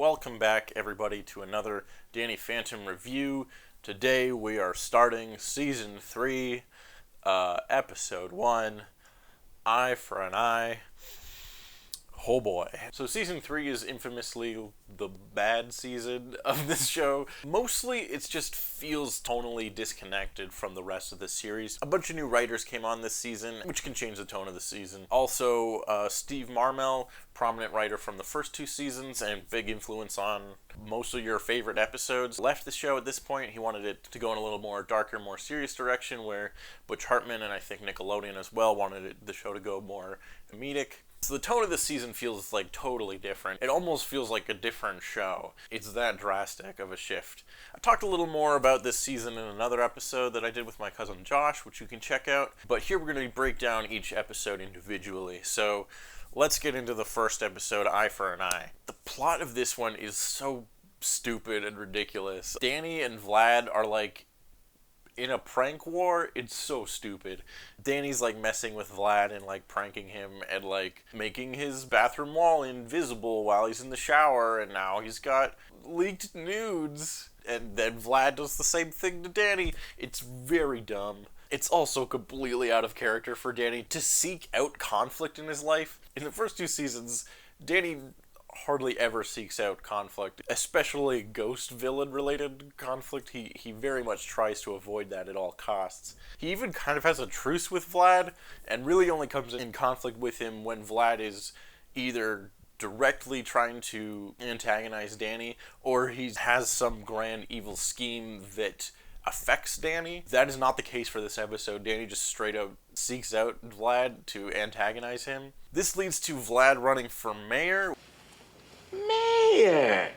welcome back everybody to another Danny Phantom review. Today we are starting Season 3, Episode 1, Eye for an Eye. Oh boy. So Season 3 is infamously the bad season of this show. Mostly it just feels tonally disconnected from the rest of the series. A bunch of new writers came on this season, which can change the tone of the season. Also, Steve Marmel, prominent writer from the first two seasons and big influence on most of your favorite episodes, left the show at this point. He wanted it to go in a little more darker, more serious direction, where Butch Hartman and I think Nickelodeon as well wanted the show to go more comedic. So the tone of this season feels like totally different. It almost feels like a different show. It's that drastic of a shift. I talked a little more about this season in another episode that I did with my cousin Josh, which you can check out. But here we're going to break down each episode individually. So let's get into the first episode, Eye for an Eye. The plot of this one is so stupid and ridiculous. Danny and Vlad are like in a prank war. It's so stupid. Danny's like messing with Vlad and like pranking him and like making his bathroom wall invisible while he's in the shower, and now he's got leaked nudes. And then Vlad does the same thing to Danny. It's very dumb. It's also completely out of character for Danny to seek out conflict in his life. In the first two seasons, Danny hardly ever seeks out conflict, especially ghost villain related conflict. He very much tries to avoid that at all costs. He even kind of has a truce with Vlad and really only comes in conflict with him when Vlad is either directly trying to antagonize Danny or he has some grand evil scheme that affects Danny. That is not the case for this episode. Danny just straight up seeks out Vlad to antagonize him. This leads to Vlad running for mayor. Mayor!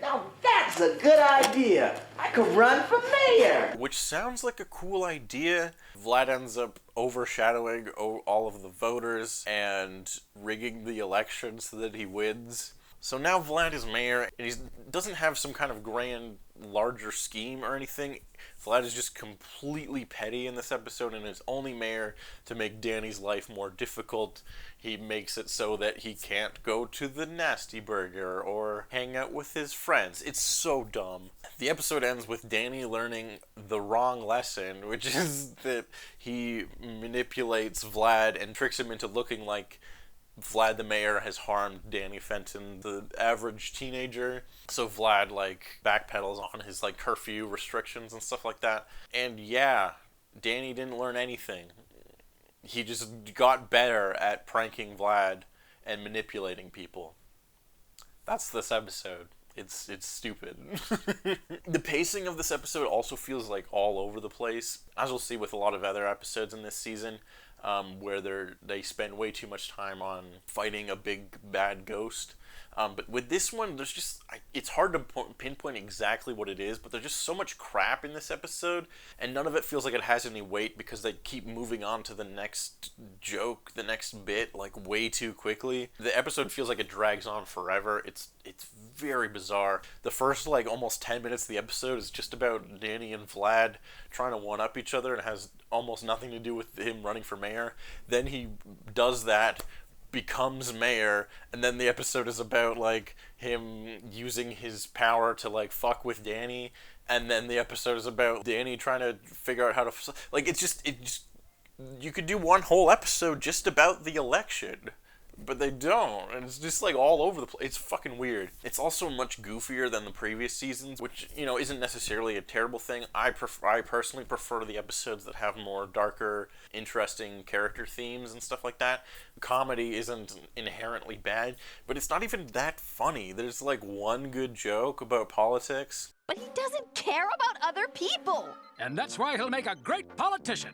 Now that's a good idea. I could run for mayor. Which sounds like a cool idea. Vlad ends up overshadowing all of the voters and rigging the election so that he wins. So now Vlad is mayor, and he doesn't have some kind of grand, larger scheme or anything. Vlad is just completely petty in this episode and is only mayor to make Danny's life more difficult. He makes it so that he can't go to the Nasty Burger or hang out with his friends. It's so dumb. The episode ends with Danny learning the wrong lesson, which is that he manipulates Vlad and tricks him into looking like Vlad the mayor has harmed Danny Fenton, the average teenager. So Vlad like backpedals on his like curfew restrictions and stuff like that. And yeah, Danny didn't learn anything. He just got better at pranking Vlad and manipulating people. That's this episode. It's stupid. The pacing of this episode also feels like all over the place, as we'll see with a lot of other episodes in this season, where they spend way too much time on fighting a big bad ghost. But with this one, it's hard to pinpoint exactly what it is, but there's just so much crap in this episode, and none of it feels like it has any weight because they keep moving on to the next joke, the next bit, like way too quickly. The episode feels like it drags on forever. It's very bizarre. The first like almost 10 minutes of the episode is just about Danny and Vlad trying to one-up each other and has almost nothing to do with him running for mayor. Then he does that, becomes mayor, and then the episode is about like him using his power to like fuck with Danny, and then the episode is about Danny trying to figure out how to like it just you could do one whole episode just about the election, but they don't, and it's just like all over the place. It's fucking weird. It's also much goofier than the previous seasons, which, you know, isn't necessarily a terrible thing. I personally prefer the episodes that have more darker, interesting character themes and stuff like that. Comedy isn't inherently bad, but it's not even that funny. There's like one good joke about politics. But he doesn't care about other people. And that's why he'll make a great politician.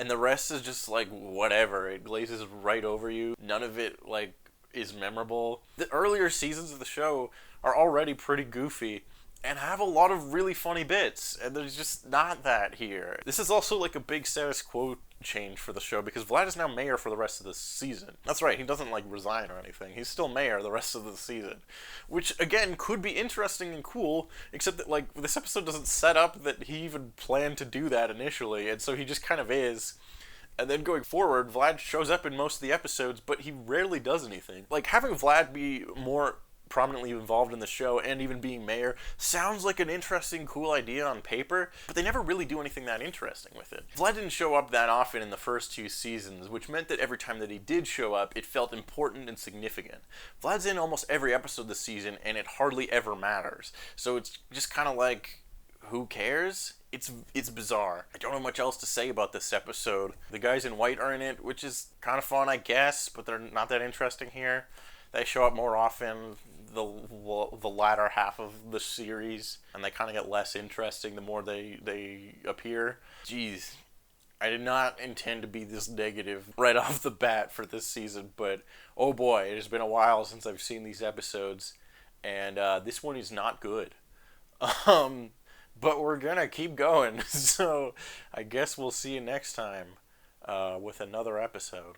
And the rest is just like whatever. It glazes right over you. None of it like is memorable. The earlier seasons of the show are already pretty goofy and have a lot of really funny bits, and there's just not that here. This is also like a big status quo change for the show because Vlad is now mayor for the rest of the season. That's right, he doesn't like resign or anything. He's still mayor the rest of the season, which again could be interesting and cool, except that like this episode doesn't set up that he even planned to do that initially, and so he just kind of is. And then going forward, Vlad shows up in most of the episodes, but he rarely does anything. Like, having Vlad be more prominently involved in the show and even being mayor sounds like an interesting, cool idea on paper, but they never really do anything that interesting with it. Vlad didn't show up that often in the first 2 seasons, which meant that every time that he did show up, it felt important and significant. Vlad's in almost every episode this season, and it hardly ever matters. So it's just kind of like, who cares? It's bizarre. I don't know much else to say about this episode. The guys in white are in it, which is kind of fun, I guess, but they're not that interesting here. They show up more often the latter half of the series, and they kind of get less interesting the more they appear. Jeez, I did not intend to be this negative right off the bat for this season, but oh boy, it has been a while since I've seen these episodes, and this one is not good. But we're gonna keep going, so I guess we'll see you next time with another episode.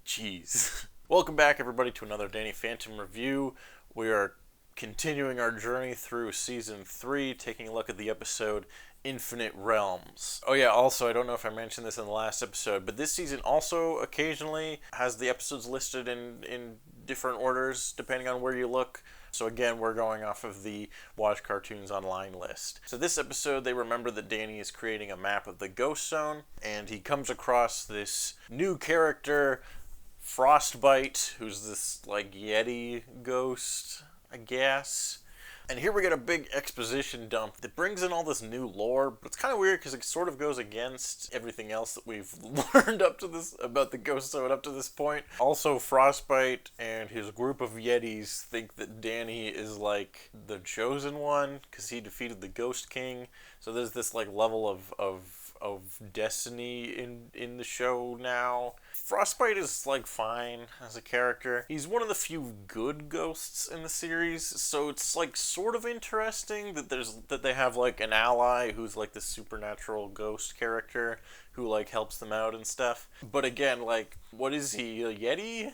Jeez. Welcome back, everybody, to another Danny Phantom review. We are continuing our journey through Season 3, taking a look at the episode Infinite Realms. Oh yeah, also, I don't know if I mentioned this in the last episode, but this season also occasionally has the episodes listed in different orders, depending on where you look. So again, we're going off of the Watch Cartoons Online list. So this episode, they remember that Danny is creating a map of the Ghost Zone, and he comes across this new character, Frostbite, who's this, like, Yeti ghost, I guess. And here we get a big exposition dump that brings in all this new lore, but it's kind of weird because it sort of goes against everything else that we've learned up to this, about the Ghost Zone up to this point. Also, Frostbite and his group of Yetis think that Danny is, like, the chosen one because he defeated the Ghost King. So there's this, like, level of destiny in the show now. Frostbite is, like, fine as a character. He's one of the few good ghosts in the series, so it's, like, sort of interesting that they have, like, an ally who's, like, this supernatural ghost character who, like, helps them out and stuff. But again, like, what is he, a Yeti?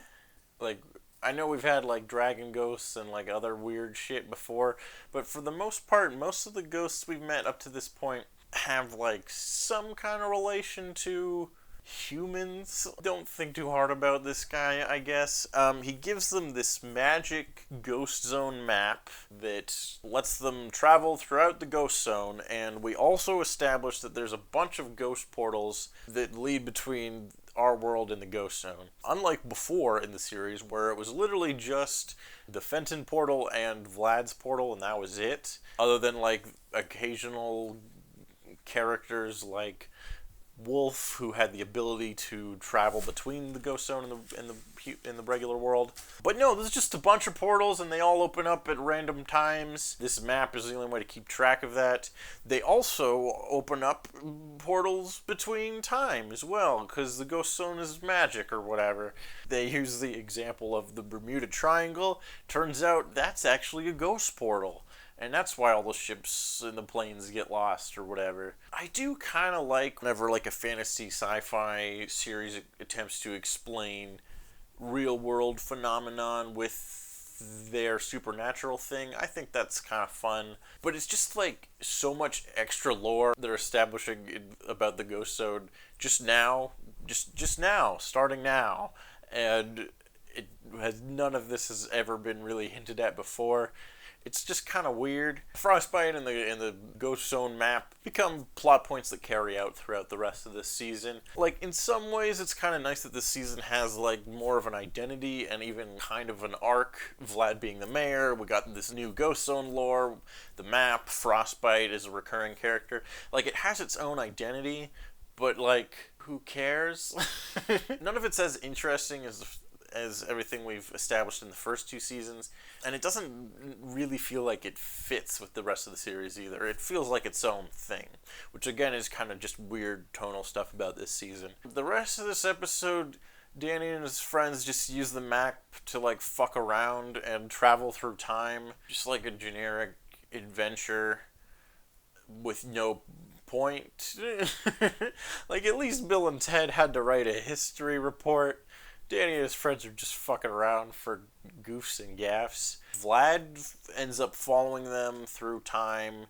Like, I know we've had, like, dragon ghosts and, like, other weird shit before, but for the most part, most of the ghosts we've met up to this point have, like, some kind of relation to humans. Don't think too hard about this guy, I guess. He gives them this magic Ghost Zone map that lets them travel throughout the Ghost Zone, and we also establish that there's a bunch of ghost portals that lead between our world and the Ghost Zone. Unlike before in the series, where it was literally just the Fenton portal and Vlad's portal, and that was it, other than, like, occasional characters like Wolf, who had the ability to travel between the Ghost Zone and the regular world. But no, there's just a bunch of portals, and they all open up at random times. This map is the only way to keep track of that. They also open up portals between time as well, because the Ghost Zone is magic or whatever. They use the example of the Bermuda Triangle. Turns out that's actually a ghost portal. And that's why all the ships and the planes get lost or whatever. I do kind of like whenever, like, a fantasy sci-fi series attempts to explain real-world phenomenon with their supernatural thing. I think that's kind of fun. But it's just, like, so much extra lore they're establishing about the Ghost Zone just now, starting now. And none of this has ever been really hinted at before. It's just kind of weird. Frostbite and the Ghost Zone map become plot points that carry out throughout the rest of this season. Like, in some ways, it's kind of nice that this season has, like, more of an identity and even kind of an arc. Vlad being the mayor, we got this new Ghost Zone lore, the map, Frostbite is a recurring character. Like, it has its own identity, but, like, who cares? None of it's as interesting as everything we've established in the first 2 seasons, and it doesn't really feel like it fits with the rest of the series either. It feels like its own thing, which again is kind of just weird tonal stuff about this season. The rest of this episode, Danny and his friends just use the map to, like, fuck around and travel through time, just like a generic adventure with no point. Like, at least Bill and Ted had to write a history report. Danny and his friends are just fucking around for goofs and gaffs. Vlad ends up following them through time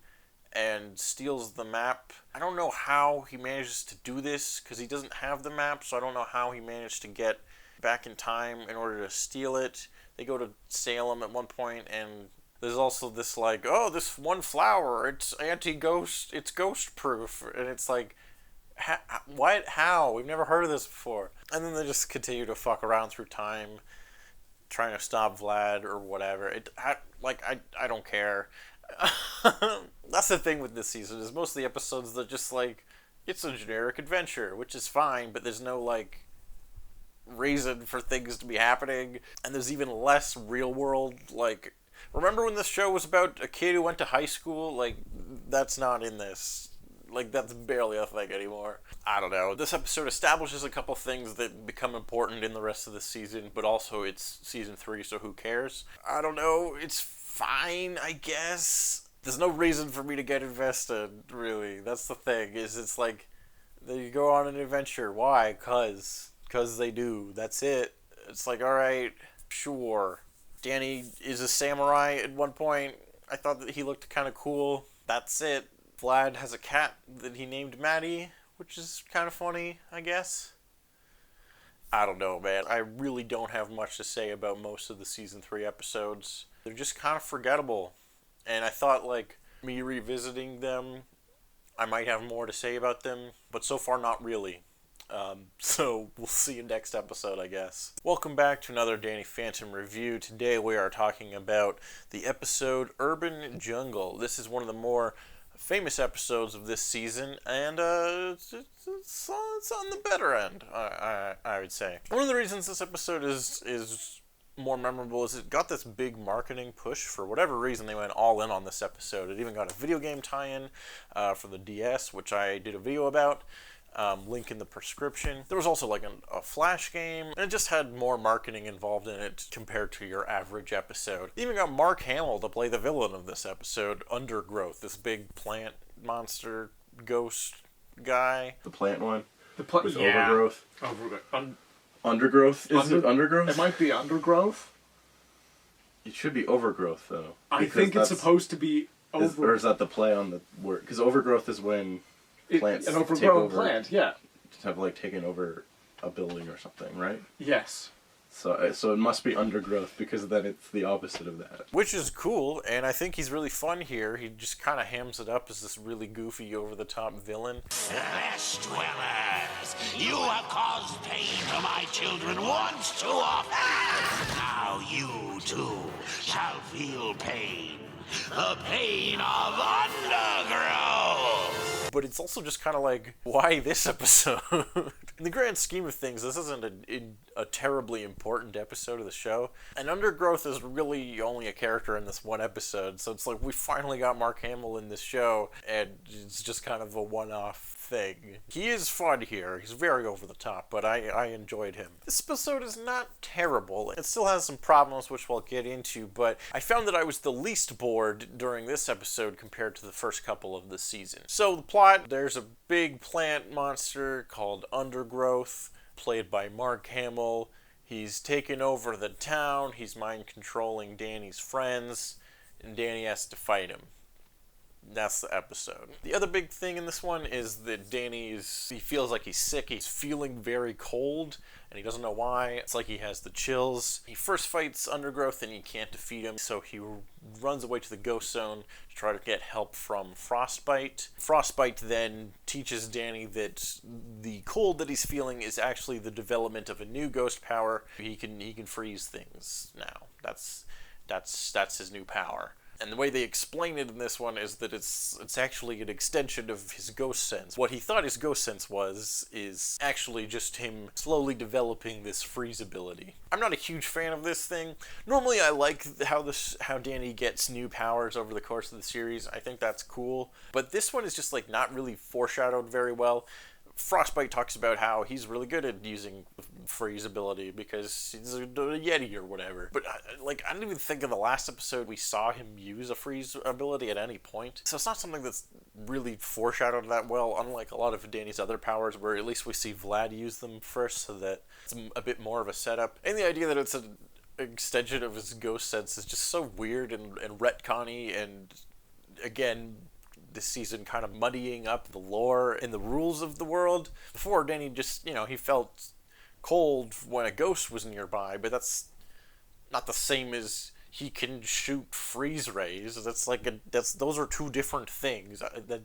and steals the map. I don't know how he manages to do this, because he doesn't have the map, so I don't know how he managed to get back in time in order to steal it. They go to Salem at one point, and there's also this like, oh, this one flower, it's anti-ghost, it's ghost-proof, and it's like, what? How? We've never heard of this before. And then they just continue to fuck around through time, trying to stop Vlad or whatever. I don't care. That's the thing with this season, is most of the episodes that just like, it's a generic adventure, which is fine, but there's no like reason for things to be happening, and there's even less real world, like, remember when this show was about a kid who went to high school? Like, that's not in this. Like, that's barely a thing anymore. I don't know. This episode establishes a couple things that become important in the rest of the season, but also it's season 3, so who cares? I don't know. It's fine, I guess. There's no reason for me to get invested, really. That's the thing, is it's like, they go on an adventure. Why? Cause they do. That's it. It's like, alright, sure. Danny is a samurai at one point. I thought that he looked kind of cool. That's it. Vlad has a cat that he named Maddie, which is kind of funny, I guess. I don't know, man. I really don't have much to say about most of the season 3 episodes. They're just kind of forgettable. And I thought, like, me revisiting them, I might have more to say about them, but so far not really. So we'll see you next episode, I guess. Welcome back to another Danny Phantom review. Today we are talking about the episode Urban Jungle. This is one of the more famous episodes of this season, and it's on the better end, I would say. One of the reasons this episode is more memorable is it got this big marketing push. For whatever reason, they went all in on this episode. It even got a video game tie-in for the DS, which I did a video about. Link in the prescription. There was also like a flash game, and it just had more marketing involved in it compared to your average episode. They even got Mark Hamill to play the villain of this episode, Undergrowth, this big plant monster ghost guy. The plant one? With overgrowth? Undergrowth? Is it undergrowth? It might be undergrowth. It should be overgrowth, though. I think it's supposed to be or is that the play on the word? Because overgrowth is when plants an overgrown plant, yeah. Have like taken over a building or something, right? Yes. So it must be undergrowth, because then it's the opposite of that. Which is cool, and I think he's really fun here. He just kind of hams it up as this really goofy, over-the-top villain. Flesh dwellers, you have caused pain to my children once too often. Now you too shall feel pain. The pain of undergrowth. But it's also just kind of like, why this episode? In the grand scheme of things, this isn't a terribly important episode of the show. And Undergrowth is really only a character in this one episode, so it's like we finally got Mark Hamill in this show, and it's just kind of a one-off thing. He is fun here. He's very over the top, but I enjoyed him. This episode is not terrible. It still has some problems, which we'll get into, but I found that I was the least bored during this episode compared to the first couple of the season. So the plot, there's a big plant monster called Undergrowth, played by Mark Hamill. He's taken over the town. He's mind-controlling Danny's friends, and Danny has to fight him. That's the episode. The other big thing in this one is that he feels like he's sick. He's feeling very cold, and he doesn't know why. It's like he has the chills. He first fights Undergrowth, and he can't defeat him, so he runs away to the ghost zone to try to get help from Frostbite. Frostbite then teaches Danny that the cold that he's feeling is actually the development of a new ghost power. He can freeze things now. That's his new power. And the way they explain it in this one is that it's actually an extension of his ghost sense. What he thought his ghost sense was is actually just him slowly developing this freeze ability. I'm not a huge fan of this thing. Normally I like how Danny gets new powers over the course of the series. I think that's cool. But this one is just like not really foreshadowed very well. Frostbite talks about how he's really good at using freeze ability because he's a Yeti or whatever. But I don't even think in the last episode we saw him use a freeze ability at any point. So it's not something that's really foreshadowed that well, unlike a lot of Danny's other powers where at least we see Vlad use them first, so that it's a bit more of a setup. And the idea that it's an extension of his ghost sense is just so weird and retconny, and again, this season kind of muddying up the lore and the rules of the world. Before, Danny just, he felt cold when a ghost was nearby, but that's not the same as he can shoot freeze rays. Those are two different things. That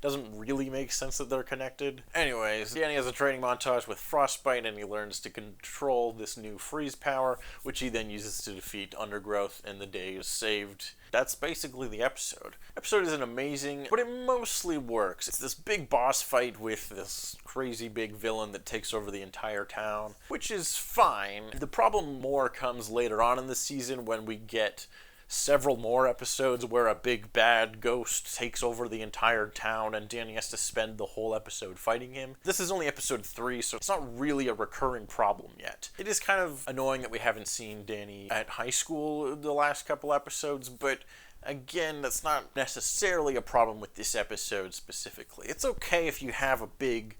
doesn't really make sense that they're connected. Anyways, Danny has a training montage with Frostbite, and he learns to control this new freeze power, which he then uses to defeat Undergrowth, and the day is saved. That's basically the episode. Episode isn't amazing, but it mostly works. It's this big boss fight with this crazy big villain that takes over the entire town, which is fine. The problem more comes later on in the season when we get several more episodes where a big bad ghost takes over the entire town and Danny has to spend the whole episode fighting him. This is only episode 3, so it's not really a recurring problem yet. It is kind of annoying that we haven't seen Danny at high school the last couple episodes, but again, that's not necessarily a problem with this episode specifically. It's okay if you have a big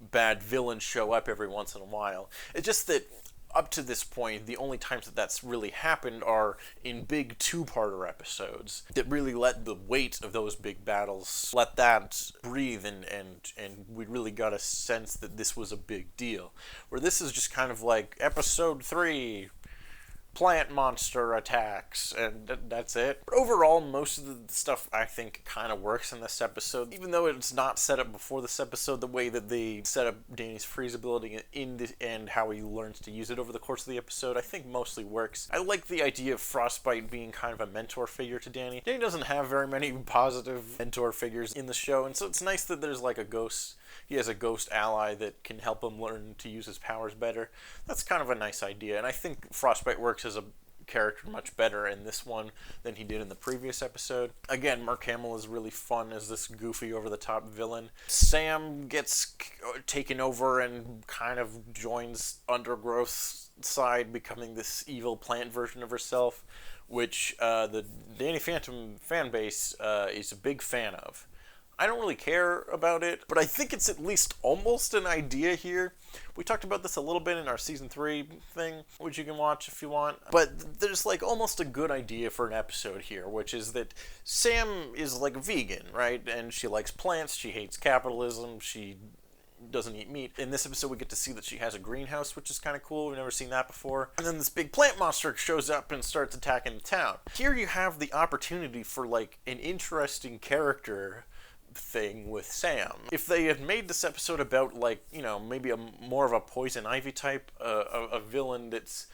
bad villain show up every once in a while. It's just that up to this point, the only times that that's really happened are in big two-parter episodes that really let the weight of those big battles, let that breathe, and we really got a sense that this was a big deal. Where this is just kind of like episode 3, plant monster attacks, and that's it. But overall, most of the stuff I think kind of works in this episode. Even though it's not set up before this episode, the way that they set up Danny's freeze ability and how he learns to use it over the course of the episode, I think mostly works. I like the idea of Frostbite being kind of a mentor figure to Danny. Danny doesn't have very many positive mentor figures in the show, and so it's nice that there's like a ghost. He has a ghost ally that can help him learn to use his powers better. That's kind of a nice idea, and I think Frostbite works as a character much better in this one than he did in the previous episode. Again, Mark Hamill is really fun as this goofy, over-the-top villain. Sam gets taken over and kind of joins Undergrowth's side, becoming this evil plant version of herself, which the Danny Phantom fan base is a big fan of. I don't really care about it, but I think it's at least almost an idea here. We talked about this a little bit in our season 3 thing, which you can watch if you want. But there's like almost a good idea for an episode here, which is that Sam is like a vegan, right? And she likes plants, she hates capitalism, she doesn't eat meat. In this episode, we get to see that she has a greenhouse, which is kind of cool. We've never seen that before. And then this big plant monster shows up and starts attacking the town. Here you have the opportunity for like an interesting character thing with Sam. If they had made this episode about like, you know, maybe more of a Poison Ivy type, a villain that's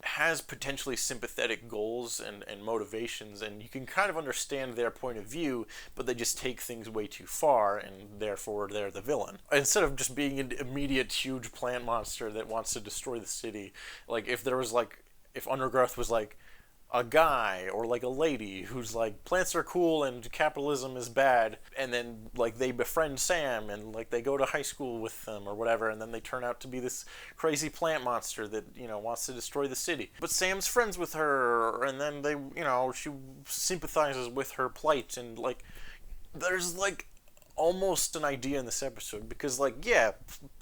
has potentially sympathetic goals and motivations, and you can kind of understand their point of view, but they just take things way too far, and therefore they're the villain. Instead of just being an immediate huge plant monster that wants to destroy the city, like if there was like, if Undergrowth was like a guy or like a lady who's like, plants are cool and capitalism is bad, and then like they befriend Sam and like they go to high school with them or whatever, and then they turn out to be this crazy plant monster that, you know, wants to destroy the city. But Sam's friends with her, and then they, you know, she sympathizes with her plight, and like there's like almost an idea in this episode, because like, yeah,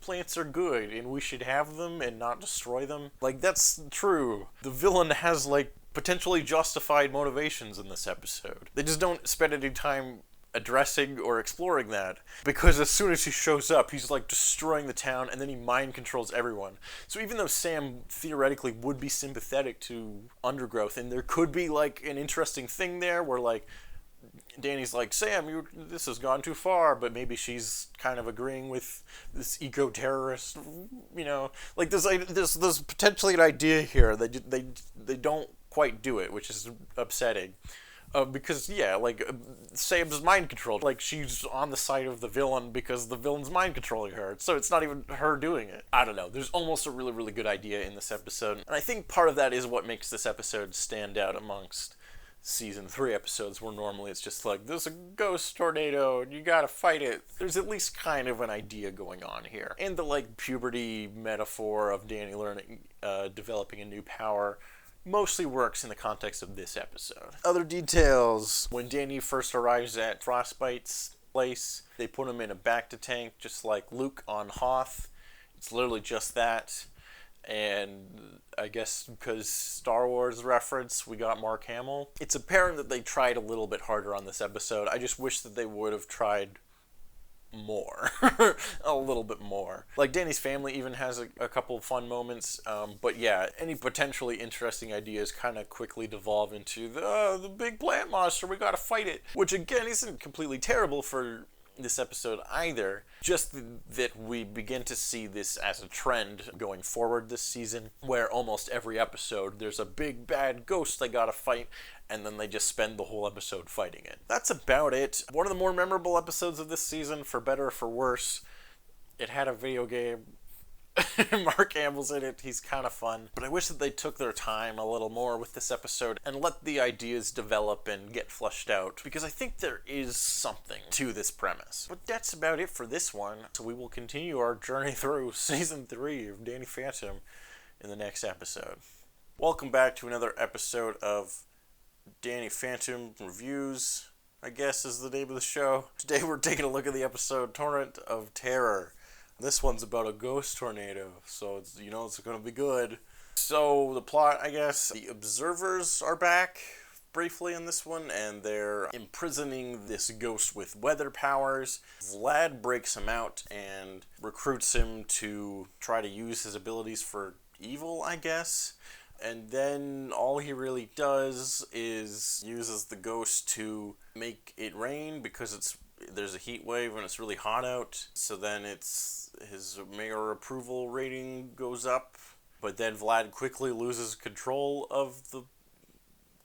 plants are good and we should have them and not destroy them. Like, that's true. The villain has like potentially justified motivations in this episode. They just don't spend any time addressing or exploring that, because as soon as he shows up, he's like destroying the town, and then he mind controls everyone. So even though Sam theoretically would be sympathetic to Undergrowth, and there could be like an interesting thing there where like Danny's like, Sam, this has gone too far, but maybe she's kind of agreeing with this eco-terrorist, you know, like there's potentially an idea here. They don't quite do it, which is upsetting. Because, yeah, like, Sam's mind controlled. Like, she's on the side of the villain because the villain's mind controlling her. So it's not even her doing it. I don't know. There's almost a really, really good idea in this episode. And I think part of that is what makes this episode stand out amongst season 3 episodes, where normally it's just like, there's a ghost tornado and you gotta fight it. There's at least kind of an idea going on here. And the, like, puberty metaphor of Danny learning, developing a new power mostly works in the context of this episode. Other details. When Danny first arrives at Frostbite's place, they put him in a Bacta-tank, just like Luke on Hoth. It's literally just that. And I guess because Star Wars reference, we got Mark Hamill. It's apparent that they tried a little bit harder on this episode. I just wish that they would have tried more. A little bit more. Like, Danny's family even has a couple fun moments, but yeah, any potentially interesting ideas kind of quickly devolve into the big plant monster, we gotta fight it. Which, again, isn't completely terrible for this episode either, just that we begin to see this as a trend going forward this season, where almost every episode there's a big bad ghost they gotta fight, and then they just spend the whole episode fighting it. That's about it. One of the more memorable episodes of this season, for better or for worse. It had a video game. Mark Hamill's in it. He's kind of fun. But I wish that they took their time a little more with this episode and let the ideas develop and get fleshed out, because I think there is something to this premise. But that's about it for this one. So we will continue our journey through Season 3 of Danny Phantom in the next episode. Welcome back to another episode of Danny Phantom Reviews, I guess is the name of the show. Today we're taking a look at the episode Torrent of Terror. This one's about a ghost tornado, so it's going to be good. So the plot, I guess, the observers are back briefly in this one, and they're imprisoning this ghost with weather powers. Vlad breaks him out and recruits him to try to use his abilities for evil, I guess. And then all he really does is uses the ghost to make it rain, because there's a heat wave and it's really hot out. So then his mayor approval rating goes up. But then Vlad quickly loses control of the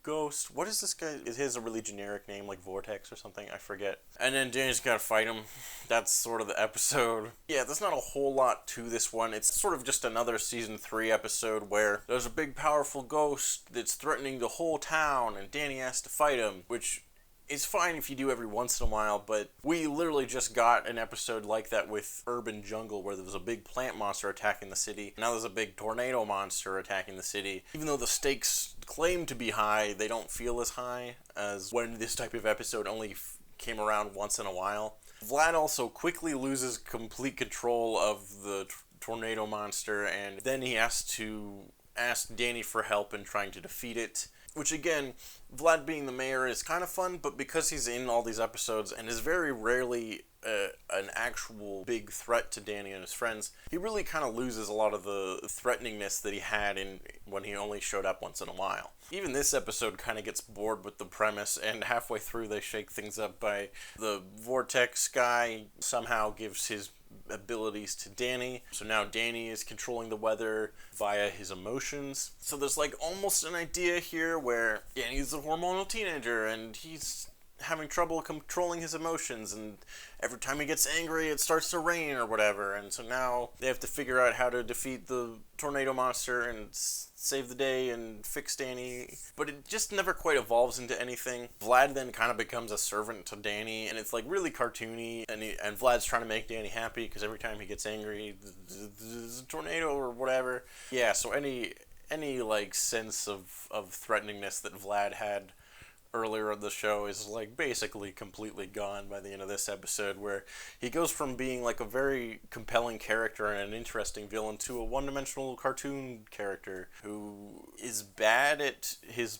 ghost. What is this guy? Is his a really generic name, like Vortex or something? I forget. And then Danny's gotta fight him. That's sort of the episode. Yeah, there's not a whole lot to this one. It's sort of just another Season 3 episode where there's a big powerful ghost that's threatening the whole town, and Danny has to fight him, which is fine if you do every once in a while, but we literally just got an episode like that with Urban Jungle, where there was a big plant monster attacking the city. Now there's a big tornado monster attacking the city. Even though the stakes claim to be high, they don't feel as high as when this type of episode only came around once in a while. Vlad also quickly loses complete control of the tornado monster, and then he has to ask Danny for help in trying to defeat it. Which, again, Vlad being the mayor is kind of fun, but because he's in all these episodes and is very rarely an actual big threat to Danny and his friends, he really kind of loses a lot of the threateningness that he had when he only showed up once in a while. Even this episode kind of gets bored with the premise, and halfway through they shake things up by the Vortex guy somehow gives his abilities to Danny. So now Danny is controlling the weather via his emotions. So there's like almost an idea here where Danny's a hormonal teenager and he's having trouble controlling his emotions, and every time he gets angry it starts to rain or whatever, and so now they have to figure out how to defeat the tornado monster and save the day and fix Danny, but it just never quite evolves into anything. Vlad then kind of becomes a servant to Danny, and it's like really cartoony, and Vlad's trying to make Danny happy because every time he gets angry there's a tornado or whatever. Yeah, so any like sense of threateningness that Vlad had earlier in the show is like basically completely gone by the end of this episode, where he goes from being like a very compelling character and an interesting villain to a one-dimensional cartoon character who is bad at his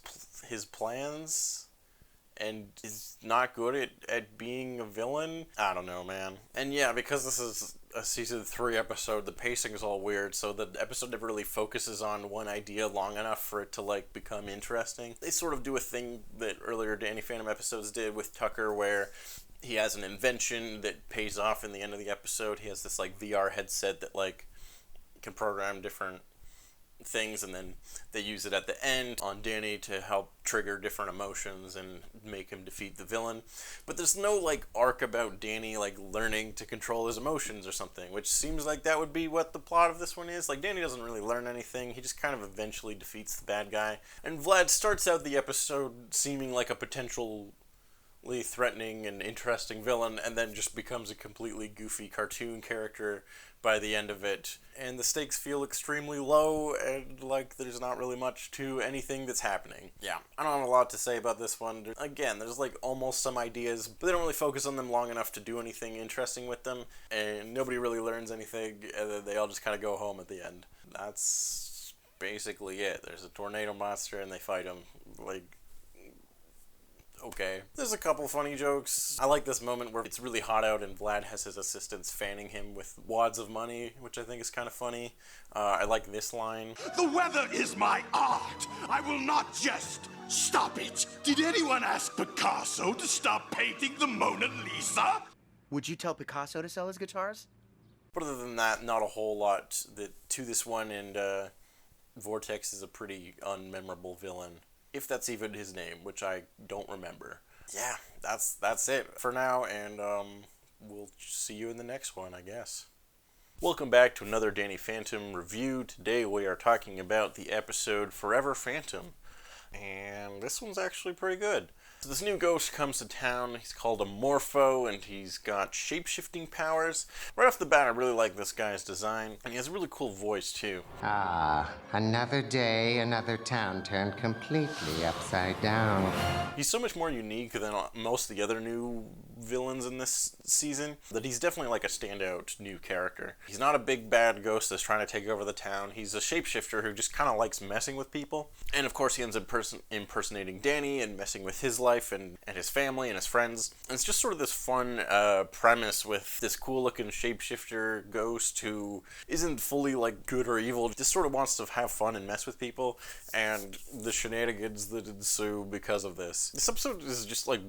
plans and is not good at being a villain. I don't know, man. And yeah, because this is a Season 3 episode, the pacing is all weird, so the episode never really focuses on one idea long enough for it to like become interesting. They sort of do a thing that earlier Danny Phantom episodes did with Tucker, where he has an invention that pays off in the end of the episode. He has this like VR headset that like can program different things, and then they use it at the end on Danny to help trigger different emotions and make him defeat the villain. But there's no like arc about Danny like learning to control his emotions or something, which seems like that would be what the plot of this one is. Like, Danny doesn't really learn anything. He just kind of eventually defeats the bad guy. And Vlad starts out the episode seeming like a potentially threatening and interesting villain, and then just becomes a completely goofy cartoon character by the end of it. And the stakes feel extremely low, and like there's not really much to anything that's happening. Yeah, I don't have a lot to say about this one. Again, there's like almost some ideas, but they don't really focus on them long enough to do anything interesting with them, and nobody really learns anything, and then they all just kind of go home at the end. That's basically it. There's a tornado monster and they fight him. Like, okay. There's a couple funny jokes. I like this moment where it's really hot out and Vlad has his assistants fanning him with wads of money, which I think is kind of funny. I like this line. The weather is my art. I will not just stop it. Did anyone ask Picasso to stop painting the Mona Lisa? Would you tell Picasso to sell his guitars? But other than that, not a whole lot to this one, and Vortex is a pretty unmemorable villain. If that's even his name, which I don't remember. Yeah, that's it for now, and we'll see you in the next one, I guess. Welcome back to another Danny Phantom review. Today we are talking about the episode Forever Phantom, and this one's actually pretty good. So this new ghost comes to town. He's called a Morpho, and he's got shape-shifting powers. Right off the bat, I really like this guy's design, and he has a really cool voice, too. Ah, another day, another town turned completely upside down. He's so much more unique than most of the other new villains in this season that he's definitely like a standout new character. He's not a big bad ghost that's trying to take over the town. He's a shapeshifter who just kind of likes messing with people. And of course, he ends up impersonating Danny and messing with his life and his family and his friends. And it's just sort of this fun premise with this cool looking shapeshifter ghost who isn't fully like good or evil, just sort of wants to have fun and mess with people, and the shenanigans that ensue because of this. This episode is just like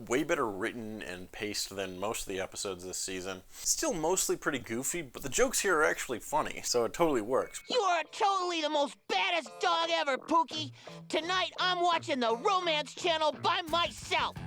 way better written and paced than most of the episodes this season. Still mostly pretty goofy, but the jokes here are actually funny, so it totally works. You are totally the most baddest dog ever, Pookie. Tonight, I'm watching the Romance Channel by myself.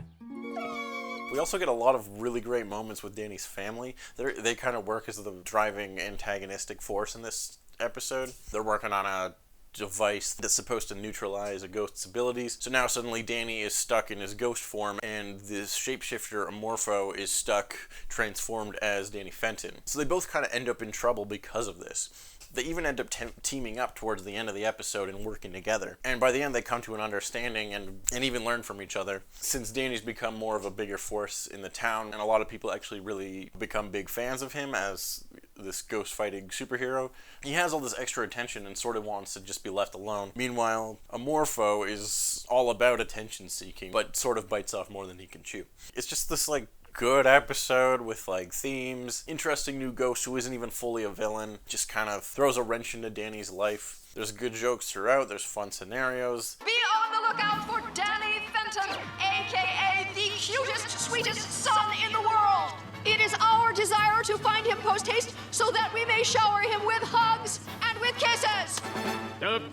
We also get a lot of really great moments with Danny's family. They kind of work as the driving antagonistic force in this episode. They're working on a device that's supposed to neutralize a ghost's abilities. So now suddenly Danny is stuck in his ghost form, and this shapeshifter Morpho is stuck transformed as Danny Fenton. So they both kind of end up in trouble because of this. They even end up teaming up towards the end of the episode and working together. And by the end, they come to an understanding and even learn from each other. Since Danny's become more of a bigger force in the town, and a lot of people actually really become big fans of him as this ghost-fighting superhero, he has all this extra attention and sort of wants to just be left alone. Meanwhile, Morpho is all about attention-seeking, but sort of bites off more than he can chew. It's just this, like, good episode with like themes, interesting new ghost who isn't even fully a villain, just kind of throws a wrench into Danny's life. There's good jokes throughout, there's fun scenarios. Be on the lookout for Danny Fenton, aka the cutest, sweetest son in the world. It is our desire to find him post-haste so that we may shower him with hugs and with kisses.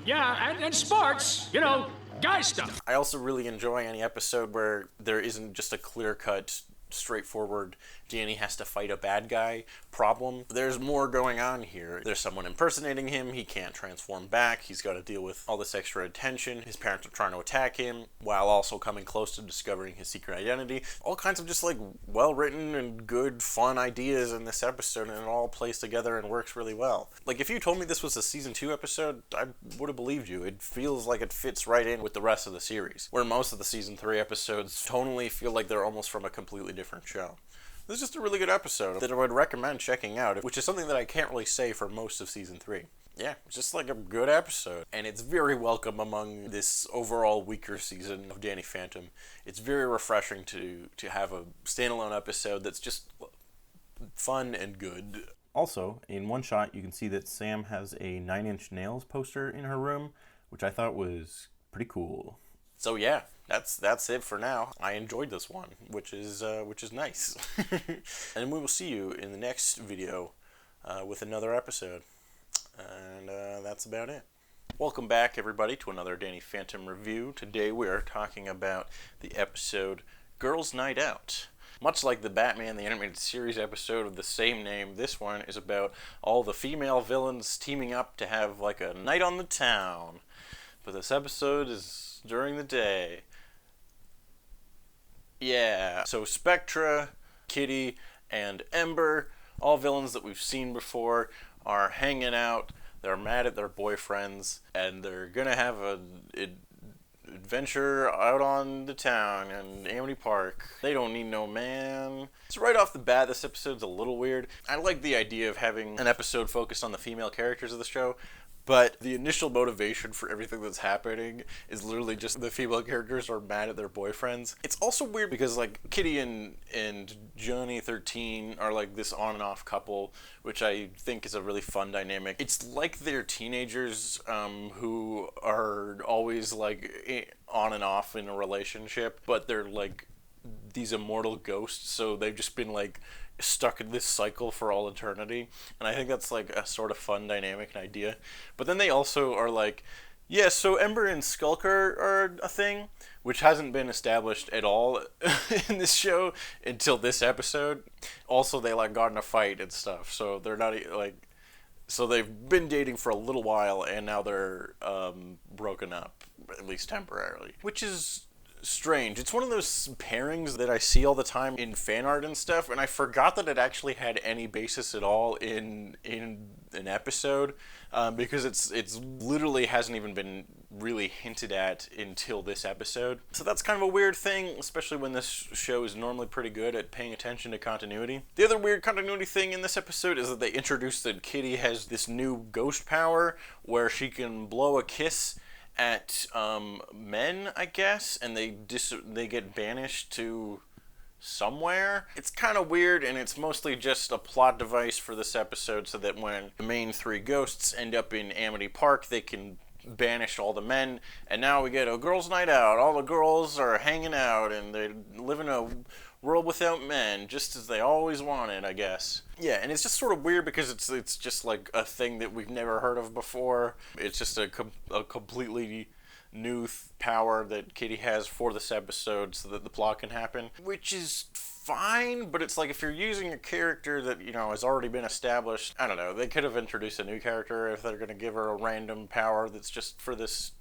Yeah, and sports, you know, guy stuff. I also really enjoy any episode where there isn't just a clear-cut, straightforward Danny has to fight a bad guy problem. There's more going on here. There's someone impersonating him, he can't transform back, he's got to deal with all this extra attention, his parents are trying to attack him, while also coming close to discovering his secret identity. All kinds of just like well-written and good, fun ideas in this episode, and it all plays together and works really well. Like, if you told me this was a season 2 episode, I would have believed you. It feels like it fits right in with the rest of the series, where most of the season 3 episodes tonally feel like they're almost from a completely different show. This is just a really good episode that I would recommend checking out, which is something that I can't really say for most of season 3. Yeah, it's just like a good episode, and it's very welcome among this overall weaker season of Danny Phantom. It's very refreshing to have a standalone episode that's just fun and good. Also, in one shot, you can see that Sam has a 9 Inch Nails poster in her room, which I thought was pretty cool. So yeah, that's it for now. I enjoyed this one, which is nice. And we will see you in the next video with another episode. And that's about it. Welcome back, everybody, to another Danny Phantom review. Today we are talking about the episode Girls' Night Out. Much like the Batman the Animated Series episode of the same name, this one is about all the female villains teaming up to have like a night on the town. But this episode is during the day. Yeah, so Spectra, Kitty, and Ember, all villains that we've seen before, are hanging out. They're mad at their boyfriends, and they're gonna have an adventure out on the town in Amity Park. They don't need no man. So right off the bat, this episode's a little weird. I like the idea of having an episode focused on the female characters of the show, But the initial motivation for everything that's happening is literally just the female characters are mad at their boyfriends. It's also weird because like Kitty and Johnny 13 are like this on and off couple, which I think is a really fun dynamic. It's like they're teenagers who are always like on and off in a relationship, but they're like these immortal ghosts, so they've just been like stuck in this cycle for all eternity, and I think that's like a sort of fun dynamic and idea. But then they also are like, yeah, so Ember and Skulker are a thing, which hasn't been established at all in this show until this episode. Also, they like got in a fight and stuff, so they're not like, so they've been dating for a little while, and now they're broken up, at least temporarily, which is strange. It's one of those pairings that I see all the time in fan art and stuff, and I forgot that it actually had any basis at all in an episode, because it's literally hasn't even been really hinted at until this episode. So that's kind of a weird thing, especially when this show is normally pretty good at paying attention to continuity. The other weird continuity thing in this episode is that they introduced that Kitty has this new ghost power where she can blow a kiss at men, I guess, and they get banished to somewhere. It's kind of weird, and it's mostly just a plot device for this episode so that when the main three ghosts end up in Amity Park, they can banish all the men, and now we get a girls' night out. All the girls are hanging out, and they live in a world without men, just as they always wanted, I guess. Yeah, and it's just sort of weird because it's just like a thing that we've never heard of before. It's just a completely new power that Kitty has for this episode so that the plot can happen, which is fine, but it's like if you're using a character that, you know, has already been established, I don't know, they could have introduced a new character if they're going to give her a random power that's just for this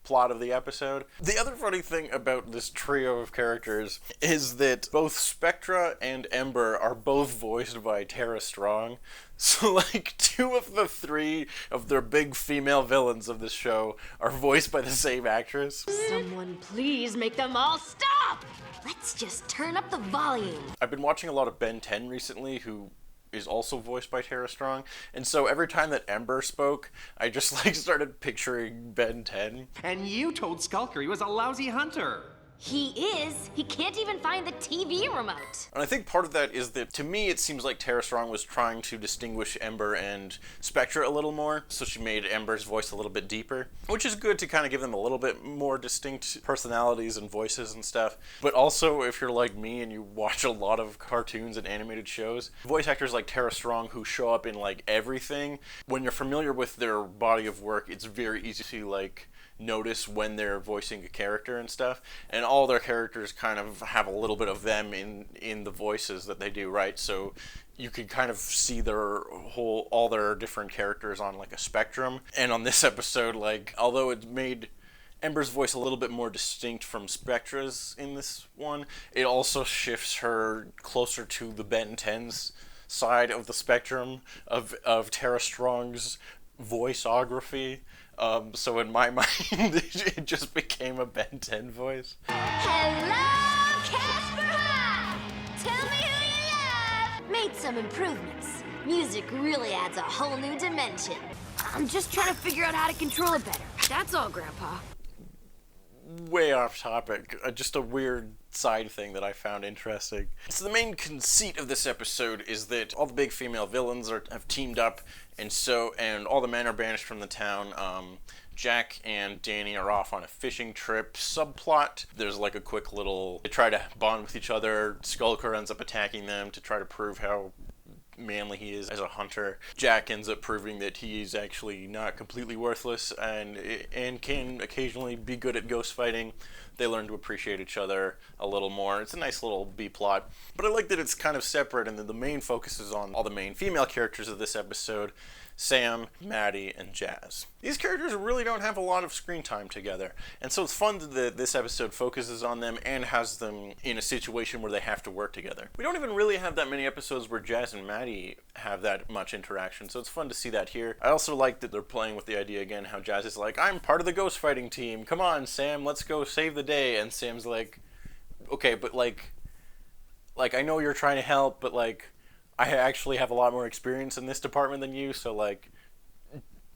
plot of the episode. The other funny thing about this trio of characters is that both Spectra and Ember are both voiced by Tara Strong. So like 2 of the 3 of their big female villains of this show are voiced by the same actress. Someone please make them all stop! Let's just turn up the volume. I've been watching a lot of Ben 10 recently, who is also voiced by Tara Strong, and so every time that Ember spoke, I just like started picturing Ben 10. And you told Skulker he was a lousy hunter. He is. He can't even find the TV remote. And I think part of that is that, to me, it seems like Tara Strong was trying to distinguish Ember and Spectra a little more, so she made Ember's voice a little bit deeper, which is good to kind of give them a little bit more distinct personalities and voices and stuff. But also, if you're like me and you watch a lot of cartoons and animated shows, voice actors like Tara Strong who show up in like everything, when you're familiar with their body of work, it's very easy to like notice when they're voicing a character and stuff, and all their characters kind of have a little bit of them in the voices that they do, right? So you can kind of see all their different characters on like a spectrum. And on this episode, like, although it made Ember's voice a little bit more distinct from Spectra's in this one, it also shifts her closer to the Ben 10's side of the spectrum of Tara Strong's voiceography. So in my mind, it just became a Ben 10 voice. Hello, Casper! Tell me who you love! Made some improvements. Music really adds a whole new dimension. I'm just trying to figure out how to control it better. That's all, Grandpa. Way off topic, just a weird side thing that I found interesting. So the main conceit of this episode is that all the big female villains have teamed up, and all the men are banished from the town. Jack and Danny are off on a fishing trip. Subplot, there's like a quick little, they try to bond with each other. Skulker ends up attacking them to try to prove how manly he is as a hunter. Jack ends up proving that he's actually not completely worthless and can occasionally be good at ghost fighting. They learn to appreciate each other a little more. It's a nice little B-plot, but I like that it's kind of separate and that the main focus is on all the main female characters of this episode: Sam, Maddie, and Jazz. These characters really don't have a lot of screen time together, and so it's fun that this episode focuses on them and has them in a situation where they have to work together. We don't even really have that many episodes where Jazz and Maddie have that much interaction, so it's fun to see that here. I also like that they're playing with the idea again, how Jazz is like, I'm part of the ghost fighting team, come on Sam, let's go save the day, and Sam's like, okay, but like I know you're trying to help, but like, I actually have a lot more experience in this department than you, so like,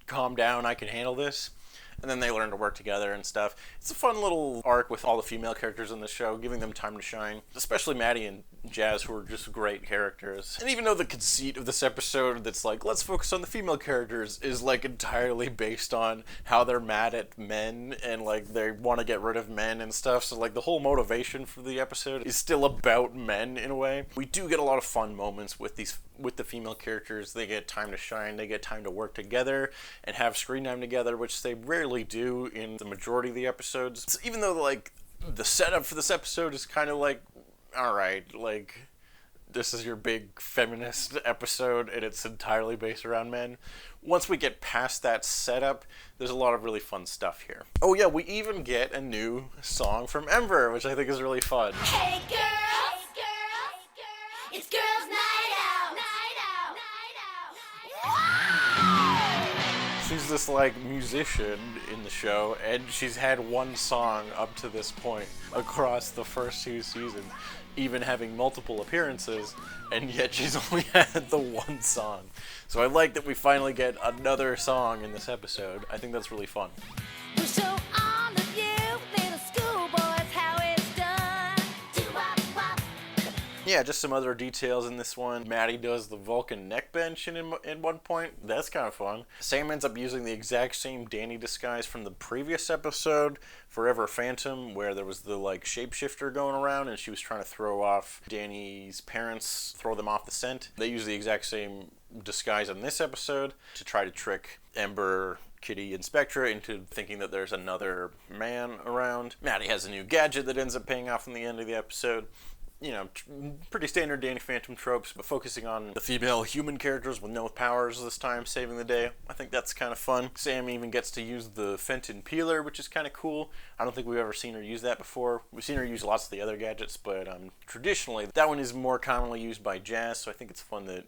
calm down, I can handle this. And then they learn to work together and stuff. It's a fun little arc with all the female characters in the show, giving them time to shine. Especially Maddie and Jazz, who are just great characters. And even though the conceit of this episode that's like, let's focus on the female characters, is like entirely based on how they're mad at men and like they want to get rid of men and stuff. So like the whole motivation for the episode is still about men in a way. We do get a lot of fun moments with the female characters. They get time to shine, they get time to work together and have screen time together, which they rarely do in the majority of the episodes. So even though like the setup for this episode is kind of like, alright, like this is your big feminist episode and it's entirely based around men. Once we get past that setup, there's a lot of really fun stuff here. Oh yeah, we even get a new song from Ember, which I think is really fun. Hey girls, it's girls' night out, night out, night out. She's this like musician in the show, and she's had one song up to this point across the first 2 seasons, even having multiple appearances, and yet she's only had the one song. So I like that we finally get another song in this episode. I think that's really fun. We'll show all of you little schoolboys how it's done. Do-wop-wop. Yeah, just some other details in this one. Maddie does the Vulcan neck bench in one point. That's kind of fun. Sam ends up using the exact same Danny disguise from the previous episode, Forever Phantom, where there was the like shapeshifter going around and she was trying to throw off Danny's parents, throw them off the scent. They use the exact same disguise in this episode to try to trick Ember, Kitty, and Spectra into thinking that there's another man around. Maddie has a new gadget that ends up paying off in the end of the episode. You know, pretty standard Danny Phantom tropes, but focusing on the female human characters with no powers this time, saving the day. I think that's kind of fun. Sam even gets to use the Fenton peeler, which is kind of cool. I don't think we've ever seen her use that before. We've seen her use lots of the other gadgets, but traditionally, that one is more commonly used by Jazz, so I think it's fun that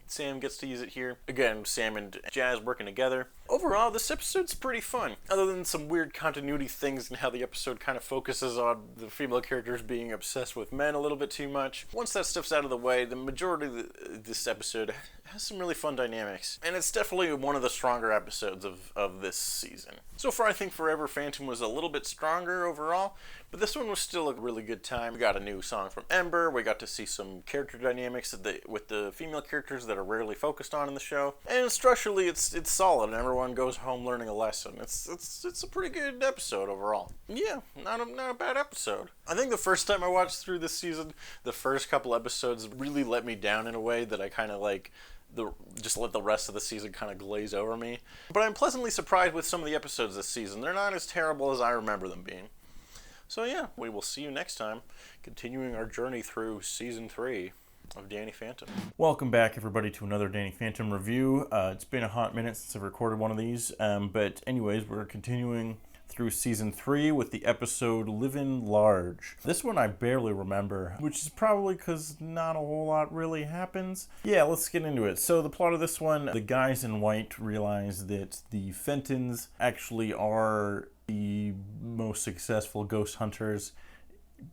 Sam gets to use it here. Again, Sam and Jazz working together. Overall, this episode's pretty fun, other than some weird continuity things and how the episode kind of focuses on the female characters being obsessed with men a little bit too much. Once that stuff's out of the way, the majority of this episode has some really fun dynamics, and it's definitely one of the stronger episodes of this season. So far, I think Forever Phantom was a little bit stronger overall, but this one was still a really good time. We got a new song from Ember, we got to see some character dynamics with the female characters that are rarely focused on in the show, and structurally it's solid, and everyone goes home learning a lesson. It's a pretty good episode overall. Yeah, not a bad episode. I think the first time I watched through this season, the first couple episodes really let me down in a way that I kind of like just let the rest of the season kind of glaze over me. But I'm pleasantly surprised with some of the episodes this season. They're not as terrible as I remember them being. So yeah, we will see you next time, continuing our journey through Season 3 of Danny Phantom. Welcome back, everybody, to another Danny Phantom review. It's been a hot minute since I've recorded one of these, but anyways, we're continuing through Season 3 with the episode Livin Large. This one I barely remember, which is probably because not a whole lot really happens. Yeah, let's get into it. So the plot of this one, the guys in white realize that the Fentons actually are the most successful ghost hunters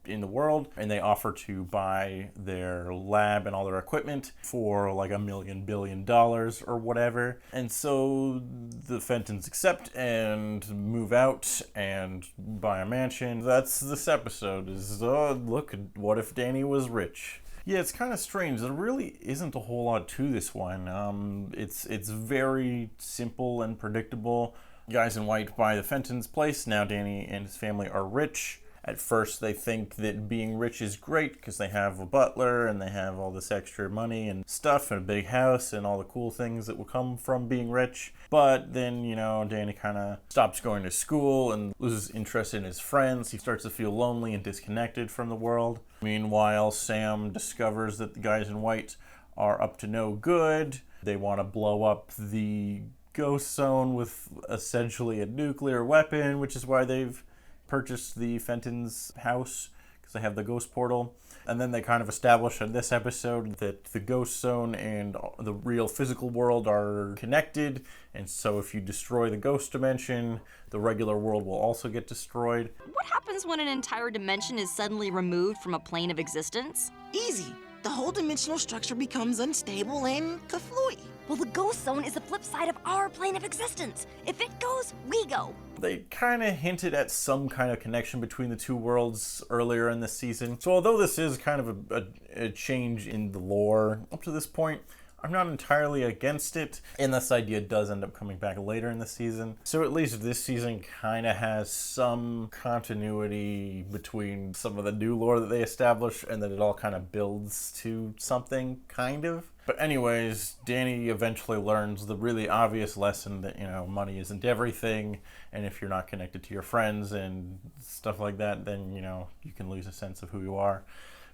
in the world, and they offer to buy their lab and all their equipment for like $1 billion or whatever. And so the Fentons accept and move out and buy a mansion. That's this episode is, look, what if Danny was rich? Yeah, it's kind of strange. There really isn't a whole lot to this one. It's very simple and predictable. Guys in white buy the Fenton's place. Now Danny and his family are rich. At first, they think that being rich is great because they have a butler and they have all this extra money and stuff and a big house and all the cool things that will come from being rich. But then, you know, Danny kind of stops going to school and loses interest in his friends. He starts to feel lonely and disconnected from the world. Meanwhile, Sam discovers that the guys in white are up to no good. They want to blow up the ghost zone with essentially a nuclear weapon, which is why they've purchased the Fenton's house, because they have the ghost portal. And then they kind of establish in this episode that the ghost zone and the real physical world are connected, and so if you destroy the ghost dimension, the regular world will also get destroyed. What happens when an entire dimension is suddenly removed from a plane of existence? Easy. The whole dimensional structure becomes unstable and kaflooey. Well, the ghost zone is the flip side of our plane of existence. If it goes, we go. They kind of hinted at some kind of connection between the two worlds earlier in the season. So although this is kind of a change in the lore up to this point, I'm not entirely against it, and this idea does end up coming back later in the season. So at least this season kind of has some continuity between some of the new lore that they establish, and that it all kind of builds to something, kind of. But anyways, Danny eventually learns the really obvious lesson that, money isn't everything, and if you're not connected to your friends and stuff like that, then, you can lose a sense of who you are.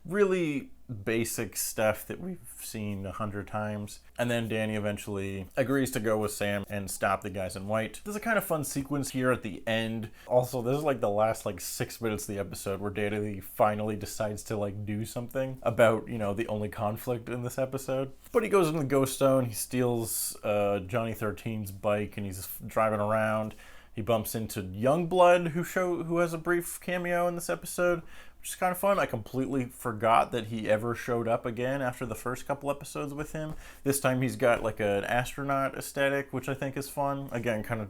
Really basic stuff that we've seen 100 times. And then Danny eventually agrees to go with Sam and stop the guys in white. There's a kind of fun sequence here at the end. Also, this is like the last 6 minutes of the episode where Danny finally decides to do something about, the only conflict in this episode. But he goes in the ghost zone, he steals Johnny 13's bike, and he's driving around. He bumps into Youngblood, who has a brief cameo in this episode, which is kind of fun. I completely forgot that he ever showed up again after the first couple episodes with him. This time he's got an astronaut aesthetic, which I think is fun. Again, kind of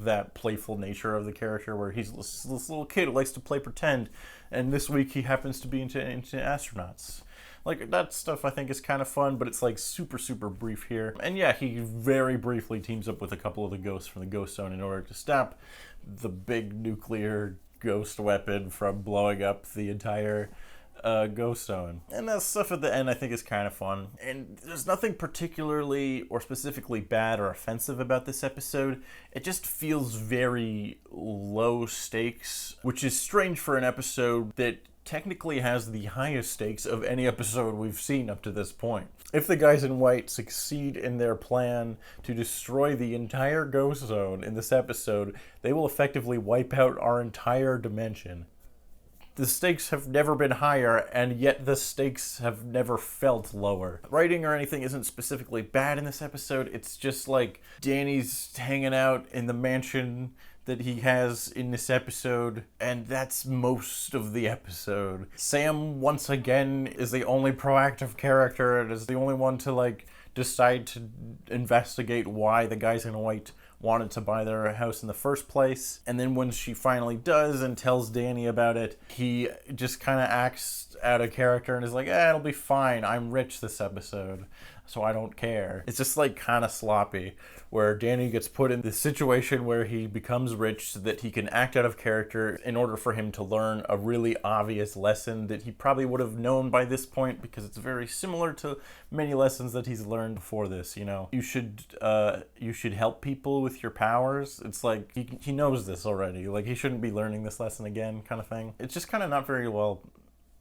that playful nature of the character where he's this little kid who likes to play pretend, and this week he happens to be into astronauts. That stuff I think is kind of fun, but it's super, super brief here. And yeah, he very briefly teams up with a couple of the ghosts from the ghost zone in order to stop the big nuclear ghost weapon from blowing up the entire ghost zone. And that stuff at the end I think is kind of fun. And there's nothing particularly or specifically bad or offensive about this episode. It just feels very low stakes, which is strange for an episode that technically has the highest stakes of any episode we've seen up to this point. If the guys in white succeed in their plan to destroy the entire ghost zone in this episode, they will effectively wipe out our entire dimension. The stakes have never been higher, and yet the stakes have never felt lower. Writing or anything isn't specifically bad in this episode. It's just Danny's hanging out in the mansion that he has in this episode, and that's most of the episode. Sam, once again, is the only proactive character and is the only one to decide to investigate why the guys in white wanted to buy their house in the first place. And then when she finally does and tells Danny about it, he just kind of acts out of character and is it'll be fine, I'm rich this episode, so I don't care. It's just kind of sloppy, where Danny gets put in this situation where he becomes rich so that he can act out of character in order for him to learn a really obvious lesson that he probably would have known by this point, because it's very similar to many lessons that he's learned before this. You should help people with your powers. It's he knows this already. He shouldn't be learning this lesson again, kind of thing. It's just kind of not very well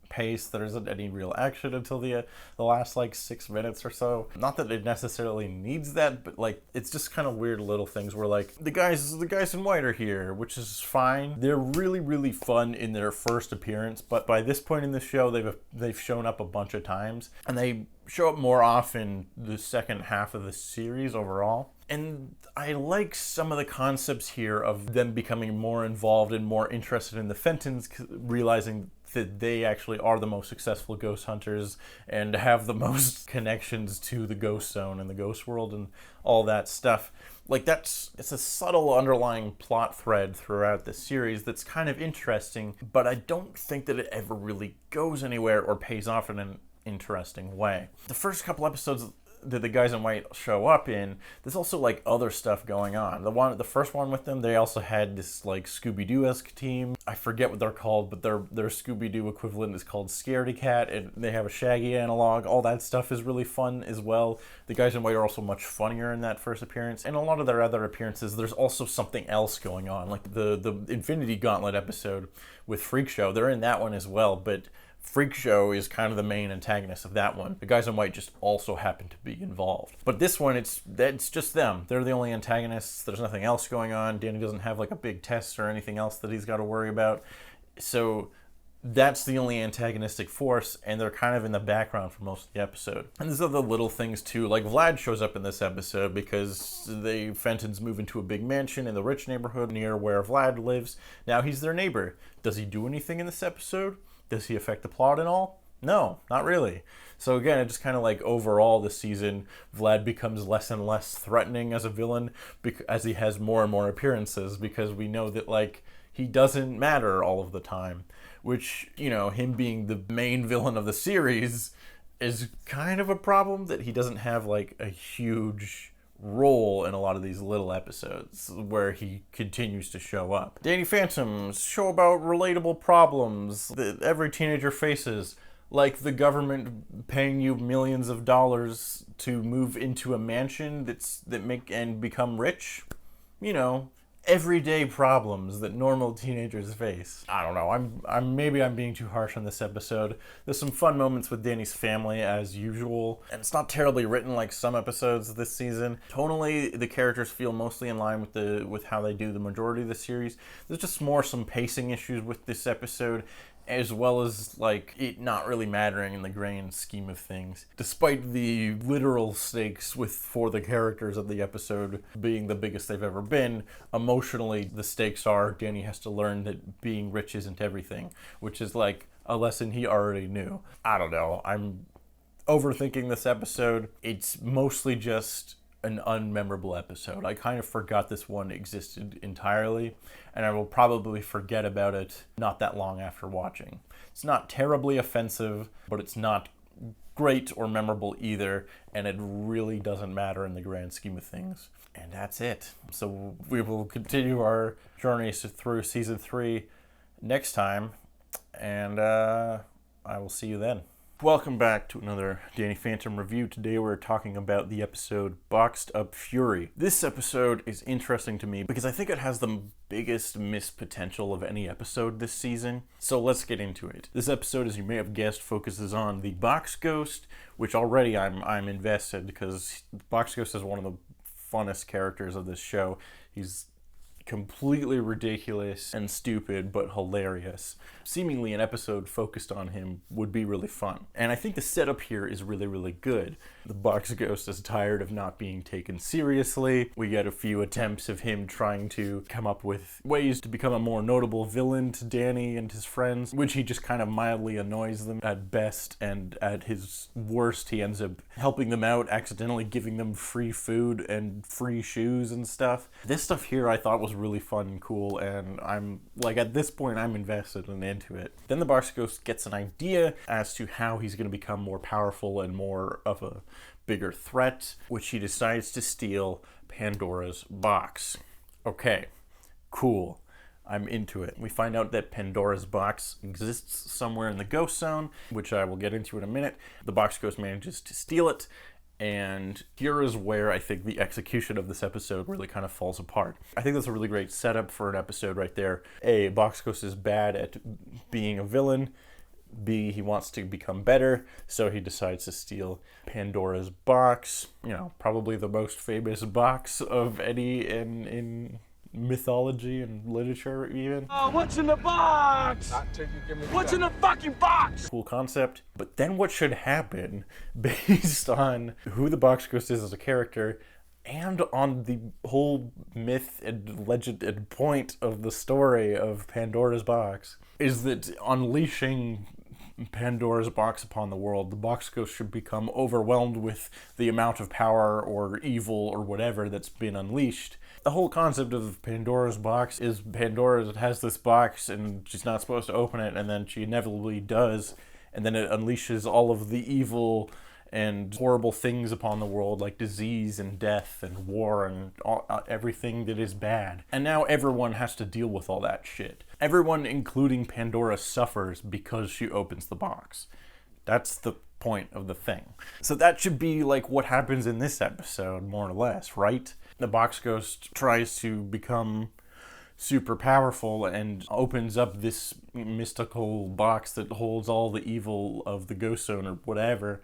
pace. There isn't any real action until the last 6 minutes or so. Not that it necessarily needs that, but it's just kind of weird little things where the guys in white are here, which is fine. They're really, really fun in their first appearance, but by this point in the show they've shown up a bunch of times, and they show up more often the second half of the series overall. And I like some of the concepts here of them becoming more involved and more interested in the Fentons, realizing that they actually are the most successful ghost hunters and have the most connections to the ghost zone and the ghost world and all that stuff. It's a subtle underlying plot thread throughout the series that's kind of interesting, but I don't think that it ever really goes anywhere or pays off in an interesting way. The first couple episodes that the guys in white show up in, there's also other stuff going on. The first one with them, they also had this Scooby-Doo-esque team. I forget what they're called, but their Scooby-Doo equivalent is called Scaredy Cat, and they have a Shaggy analog. All that stuff is really fun as well. The guys in white are also much funnier in that first appearance, and a lot of their other appearances, there's also something else going on, the Infinity Gauntlet episode with Freak Show. They're in that one as well, but Freak Show is kind of the main antagonist of that one. The guys in white just also happen to be involved. But this one, it's just them. They're the only antagonists. There's nothing else going on. Danny doesn't have a big test or anything else that he's got to worry about. So that's the only antagonistic force, and they're kind of in the background for most of the episode. And there's other little things too, Vlad shows up in this episode because the Fentons move into a big mansion in the rich neighborhood near where Vlad lives. Now he's their neighbor. Does he do anything in this episode? Does he affect the plot at all? No, not really. So again, it just kind of like overall this season, Vlad becomes less and less threatening as a villain as he has more and more appearances, because we know that like he doesn't matter all of the time, which, you know, him being the main villain of the series is kind of a problem, that he doesn't have like a huge role in a lot of these little episodes where he continues to show up. Danny Phantom's show about relatable problems that every teenager faces, like the government paying you millions of dollars to move into a mansion that make and become rich. You know, everyday problems that normal teenagers face. I don't know. Maybe I'm being too harsh on this episode. There's some fun moments with Danny's family as usual, and it's not terribly written like some episodes this season. Tonally, the characters feel mostly in line with how they do the majority of the series. There's just some pacing issues with this episode, as well as like it not really mattering in the grand scheme of things. Despite the literal stakes for the characters of the episode being the biggest they've ever been, emotionally the stakes are Danny has to learn that being rich isn't everything, which is like a lesson he already knew. I don't know. I'm overthinking this episode. It's mostly just an unmemorable episode. I kind of forgot this one existed entirely, and I will probably forget about it not that long after watching. It's not terribly offensive, but it's not great or memorable either, and it really doesn't matter in the grand scheme of things. And that's it. So we will continue our journeys through season 3 next time, and I will see you then. Welcome back to another Danny Phantom review. Today we're talking about the episode Boxed Up Fury. This episode is interesting to me because I think it has the biggest missed potential of any episode this season. So let's get into it. This episode, as you may have guessed, focuses on the Box Ghost, which already I'm invested because Box Ghost is one of the funnest characters of this show. He's completely ridiculous and stupid, but hilarious. Seemingly an episode focused on him would be really fun. And I think the setup here is really, really good. The Box Ghost is tired of not being taken seriously. We get a few attempts of him trying to come up with ways to become a more notable villain to Danny and his friends, which he just kind of mildly annoys them at best, and at his worst he ends up helping them out, accidentally giving them free food and free shoes and stuff. This stuff here I thought was really fun and cool, and I'm like, at this point I'm invested and into it. Then the Box Ghost gets an idea as to how he's going to become more powerful and more of a bigger threat, which he decides to steal Pandora's box. Okay, cool. I'm into it. We find out that Pandora's box exists somewhere in the ghost zone, which I will get into in a minute. The Box Ghost manages to steal it, and here is where I think the execution of this episode really kind of falls apart. I think that's a really great setup for an episode right there. A, Box Ghost is bad at being a villain. B, he wants to become better, so he decides to steal Pandora's box. You know, probably the most famous box of any in mythology and literature even. Oh, what's in the box? What's in the fucking box? Cool concept. But then what should happen, based on who the Box Ghost is as a character and on the whole myth and legend and point of the story of Pandora's box, is that unleashing Pandora's box upon the world, the Box Ghost should become overwhelmed with the amount of power or evil or whatever that's been unleashed. The whole concept of Pandora's box is Pandora has this box and she's not supposed to open it, and then she inevitably does, and then it unleashes all of the evil and horrible things upon the world, like disease and death and war and everything that is bad. And now everyone has to deal with all that shit. Everyone, including Pandora, suffers because she opens the box. That's the point of the thing. So that should be like what happens in this episode, more or less, right? The Box Ghost tries to become super powerful and opens up this mystical box that holds all the evil of the ghost zone or whatever,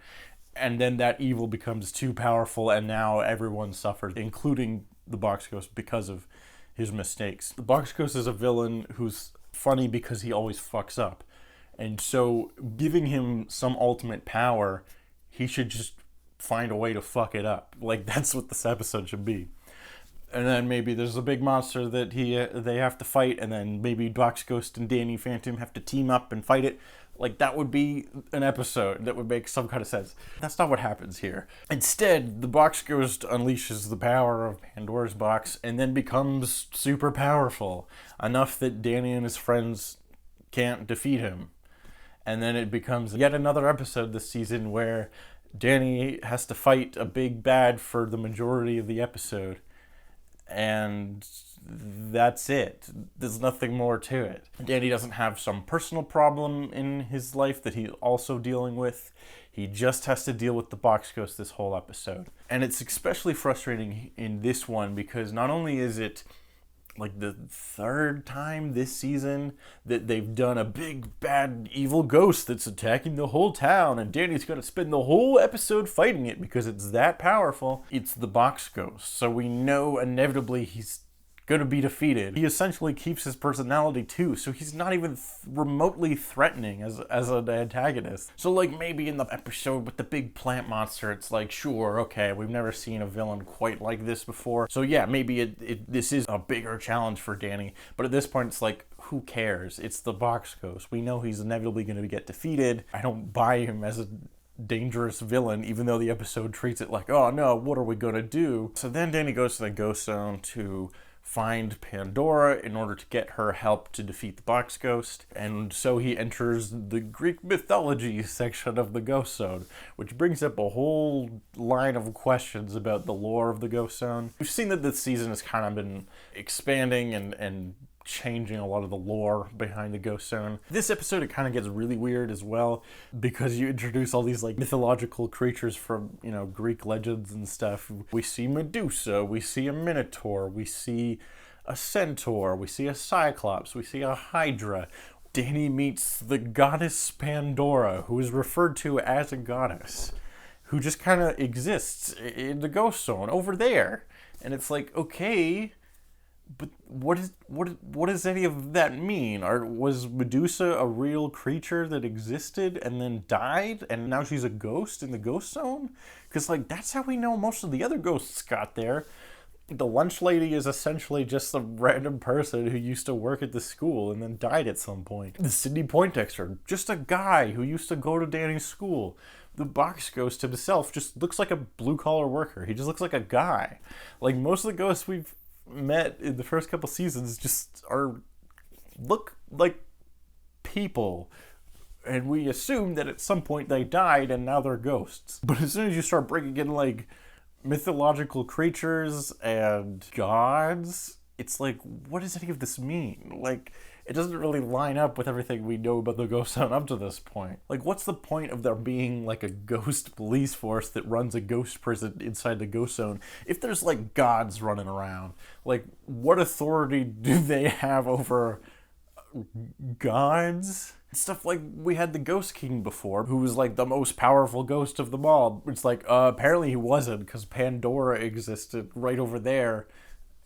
and then that evil becomes too powerful and now everyone suffers, including the Box Ghost, because of his mistakes. The Box Ghost is a villain who's funny because he always fucks up, and so giving him some ultimate power, he should just find a way to fuck it up. Like, that's what this episode should be. And then maybe there's a big monster that they have to fight, and then maybe Box Ghost and Danny Phantom have to team up and fight it. Like, that would be an episode that would make some kind of sense. That's not what happens here. Instead, the Box Ghost unleashes the power of Pandora's box and then becomes super powerful, enough that Danny and his friends can't defeat him. And then it becomes yet another episode this season where Danny has to fight a big bad for the majority of the episode. And that's it. There's nothing more to it. Danny doesn't have some personal problem in his life that he's also dealing with. He just has to deal with the Box Ghost this whole episode. And it's especially frustrating in this one because not only is it like the third time this season that they've done a big bad evil ghost that's attacking the whole town, and Danny's got to spend the whole episode fighting it because it's that powerful. It's the Box Ghost, so we know inevitably he's going to be defeated. He essentially keeps his personality too, so he's not even remotely threatening as an antagonist. So like maybe in the episode with the big plant monster, it's like, sure, okay, we've never seen a villain quite like this before. So yeah, maybe this is a bigger challenge for Danny, but at this point it's like, who cares? It's the Box Ghost. We know he's inevitably going to get defeated. I don't buy him as a dangerous villain, even though the episode treats it like, oh no, what are we going to do? So then Danny goes to the Ghost Zone to find Pandora in order to get her help to defeat the Box Ghost, and so he enters the Greek mythology section of the Ghost Zone, which brings up a whole line of questions about the lore of the Ghost Zone. We've seen that this season has kind of been expanding and changing a lot of the lore behind the Ghost Zone. This episode, it kind of gets really weird as well, because you introduce all these like mythological creatures from, you know, Greek legends and stuff. We see Medusa, we see a Minotaur, we see a Centaur, we see a Cyclops, we see a Hydra. Danny meets the goddess Pandora, who is referred to as a goddess, who just kind of exists in the Ghost Zone over there. And it's like, okay, but what does any of that mean? Was Medusa a real creature that existed and then died, and now she's a ghost in the Ghost Zone? Because like that's how we know most of the other ghosts got there. The lunch lady is essentially just some random person who used to work at the school and then died at some point. The Sidney Poindexter, just a guy who used to go to Danny's school. The Box Ghost himself just looks like a blue-collar worker. He just looks like a guy. Like most of the ghosts we've met in the first couple seasons just look like people, and we assume that at some point they died and now they're ghosts. But as soon as you start bringing in like mythological creatures and gods, it's like, what does any of this mean? Like, it doesn't really line up with everything we know about the Ghost Zone up to this point. Like, what's the point of there being like a ghost police force that runs a ghost prison inside the Ghost Zone if there's like gods running around? Like, what authority do they have over gods? Stuff like we had the Ghost King before, who was like the most powerful ghost of them all. It's like, apparently he wasn't, because Pandora existed right over there.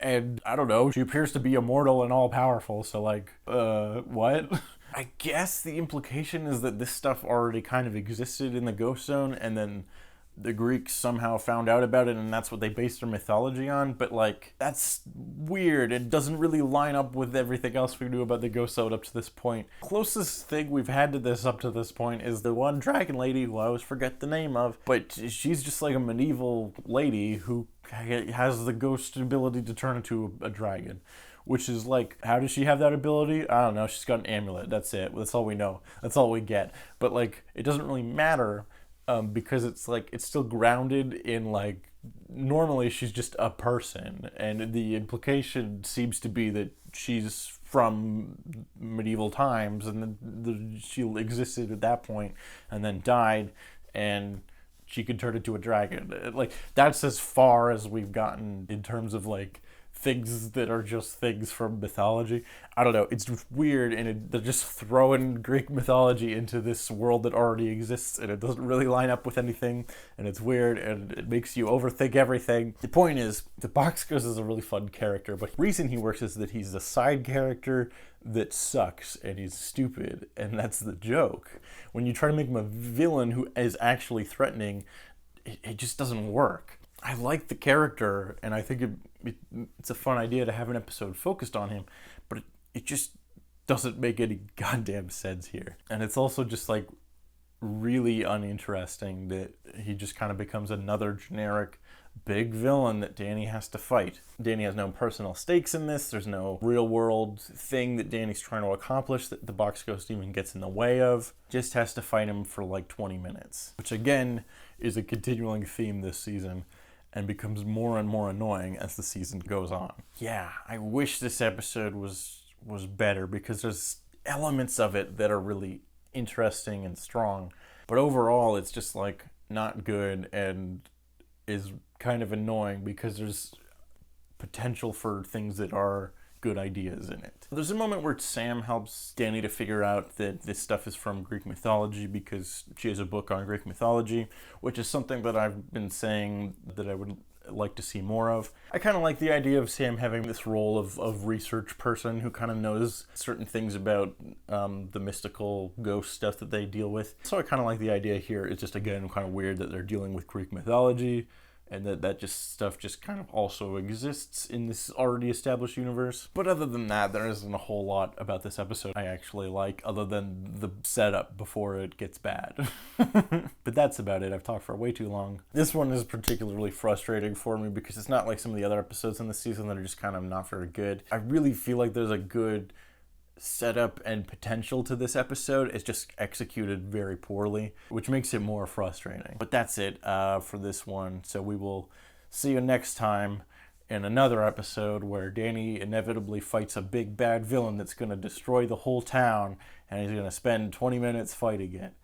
And I don't know, she appears to be immortal and all-powerful, so like, what? I guess the implication is that this stuff already kind of existed in the Ghost Zone, and then the Greeks somehow found out about it, and that's what they based their mythology on, but like, that's weird. It doesn't really line up with everything else we knew about the Ghost Zone up to this point. Closest thing we've had to this up to this point is the one dragon lady who I always forget the name of, but she's just like a medieval lady who has the ghost ability to turn into a dragon. Which is like, how does she have that ability? I don't know, she's got an amulet, that's it. That's all we know. That's all we get. But like, it doesn't really matter, because it's like, it's still grounded in like, normally she's just a person, and the implication seems to be that she's from medieval times, and then she existed at that point, and then died, and she could turn into a dragon. Like, that's as far as we've gotten in terms of like, things that are just things from mythology. I don't know, it's weird, and they're just throwing Greek mythology into this world that already exists, and it doesn't really line up with anything, and it's weird, and it makes you overthink everything. The point is, the Box Ghost is a really fun character, but the reason he works is that he's a side character that sucks, and he's stupid, and that's the joke. When you try to make him a villain who is actually threatening, it just doesn't work. I like the character, and I think it's a fun idea to have an episode focused on him, but it just doesn't make any goddamn sense here. And it's also just like really uninteresting that he just kind of becomes another generic big villain that Danny has to fight. Danny has no personal stakes in this. There's no real world thing that Danny's trying to accomplish that the Box Ghost even gets in the way of. Just has to fight him for like 20 minutes, which again is a continuing theme this season and becomes more and more annoying as the season goes on. Yeah, I wish this episode was better because there's elements of it that are really interesting and strong, but overall it's just like not good and is kind of annoying because there's potential for things that are good ideas in it. There's a moment where Sam helps Danny to figure out that this stuff is from Greek mythology because she has a book on Greek mythology, which is something that I've been saying that I would like to see more of. I kind of like the idea of Sam having this role of research person who kind of knows certain things about the mystical ghost stuff that they deal with. So I kind of like the idea here. It's just, again, kind of weird that they're dealing with Greek mythology and that just stuff just kind of also exists in this already established universe. But other than that, there isn't a whole lot about this episode I actually like, other than the setup before it gets bad. But that's about it. I've talked for way too long. This one is particularly frustrating for me because it's not like some of the other episodes in the season that are just kind of not very good. I really feel like there's a good setup and potential to this episode. It's just executed very poorly, which makes it more frustrating. But that's it for this one. So we will see you next time in another episode where Danny inevitably fights a big bad villain that's going to destroy the whole town, and he's going to spend 20 minutes fighting it.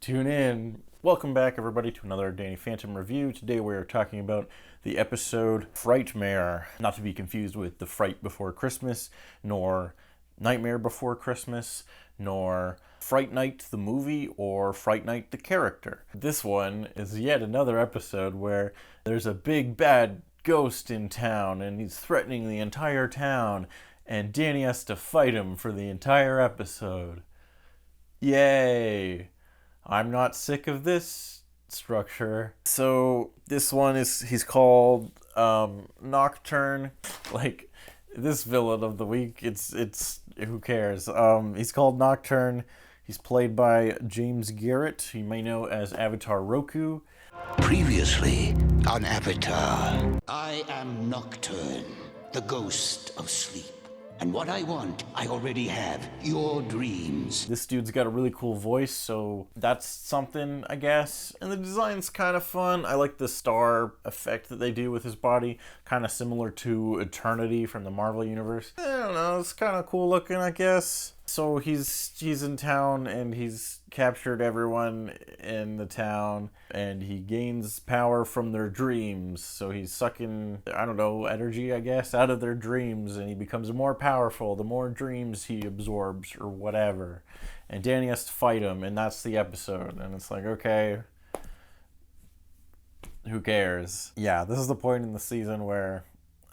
Tune in. Welcome back, everybody, to another Danny Phantom review. Today we are talking about the episode Frightmare, not to be confused with The Fright Before Christmas, nor Nightmare Before Christmas, nor Fright Night the movie, or Fright Night the character. This one is yet another episode where there's a big bad ghost in town and he's threatening the entire town, and Danny has to fight him for the entire episode. Yay! I'm not sick of this structure. So this one he's called Nocturne. Like, this villain of the week, it's who cares? He's called Nocturne. He's played by James Garrett, who you may know as Avatar Roku. Previously on Avatar, I am Nocturne, the ghost of sleep. And what I want, I already have. Your dreams. This dude's got a really cool voice, so that's something, I guess. And the design's kind of fun. I like the star effect that they do with his body. Kind of similar to Eternity from the Marvel Universe. I don't know, it's kind of cool looking, I guess. So he's in town and he's captured everyone in the town and he gains power from their dreams. So he's sucking, I don't know, energy, I guess, out of their dreams, and he becomes more powerful the more dreams he absorbs or whatever. And Danny has to fight him, and that's the episode. And it's like, okay, who cares? Yeah, this is the point in the season where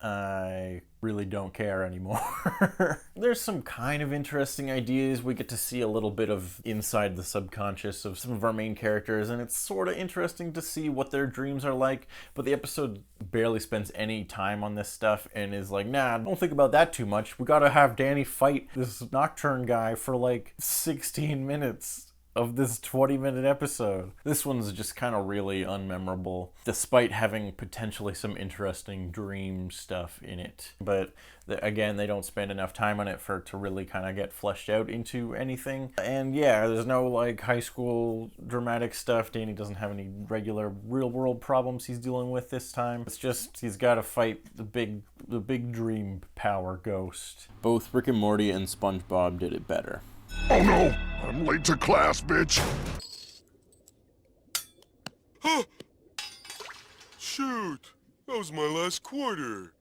I really don't care anymore. There's some kind of interesting ideas. We get to see a little bit of inside the subconscious of some of our main characters, and it's sort of interesting to see what their dreams are like, but the episode barely spends any time on this stuff and is like, nah, don't think about that too much. We gotta have Danny fight this Nocturne guy for like 16 minutes of this 20-minute episode. This one's just kind of really unmemorable, despite having potentially some interesting dream stuff in it. But again, they don't spend enough time on it for it to really kind of get fleshed out into anything. And yeah, there's no like high school dramatic stuff. Danny doesn't have any regular real-world problems he's dealing with this time. It's just he's got to fight the big dream power ghost. Both Rick and Morty and SpongeBob did it better. Oh no! I'm late to class, bitch! Huh! Shoot! That was my last quarter.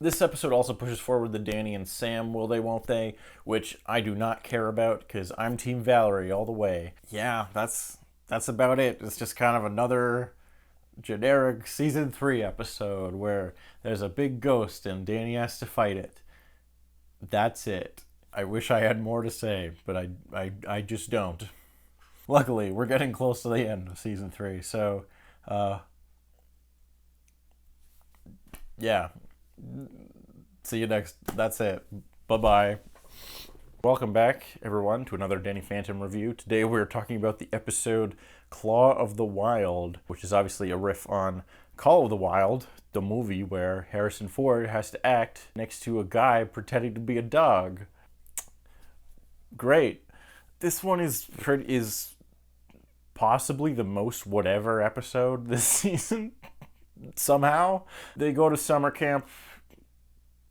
This episode also pushes forward the Danny and Sam will they won't they, which I do not care about because I'm Team Valerie all the way. Yeah, that's about it. It's just kind of another generic season 3 episode where there's a big ghost and Danny has to fight it. That's it. I wish I had more to say, but I just don't. Luckily, we're getting close to the end of season 3, so Yeah. See you next. That's it. Bye-bye. Welcome back, everyone, to another Danny Phantom review. Today we're talking about the episode Claw of the Wild, which is obviously a riff on Call of the Wild, the movie where Harrison Ford has to act next to a guy pretending to be a dog. Great. This one is possibly the most whatever episode this season. Somehow. They go to summer camp.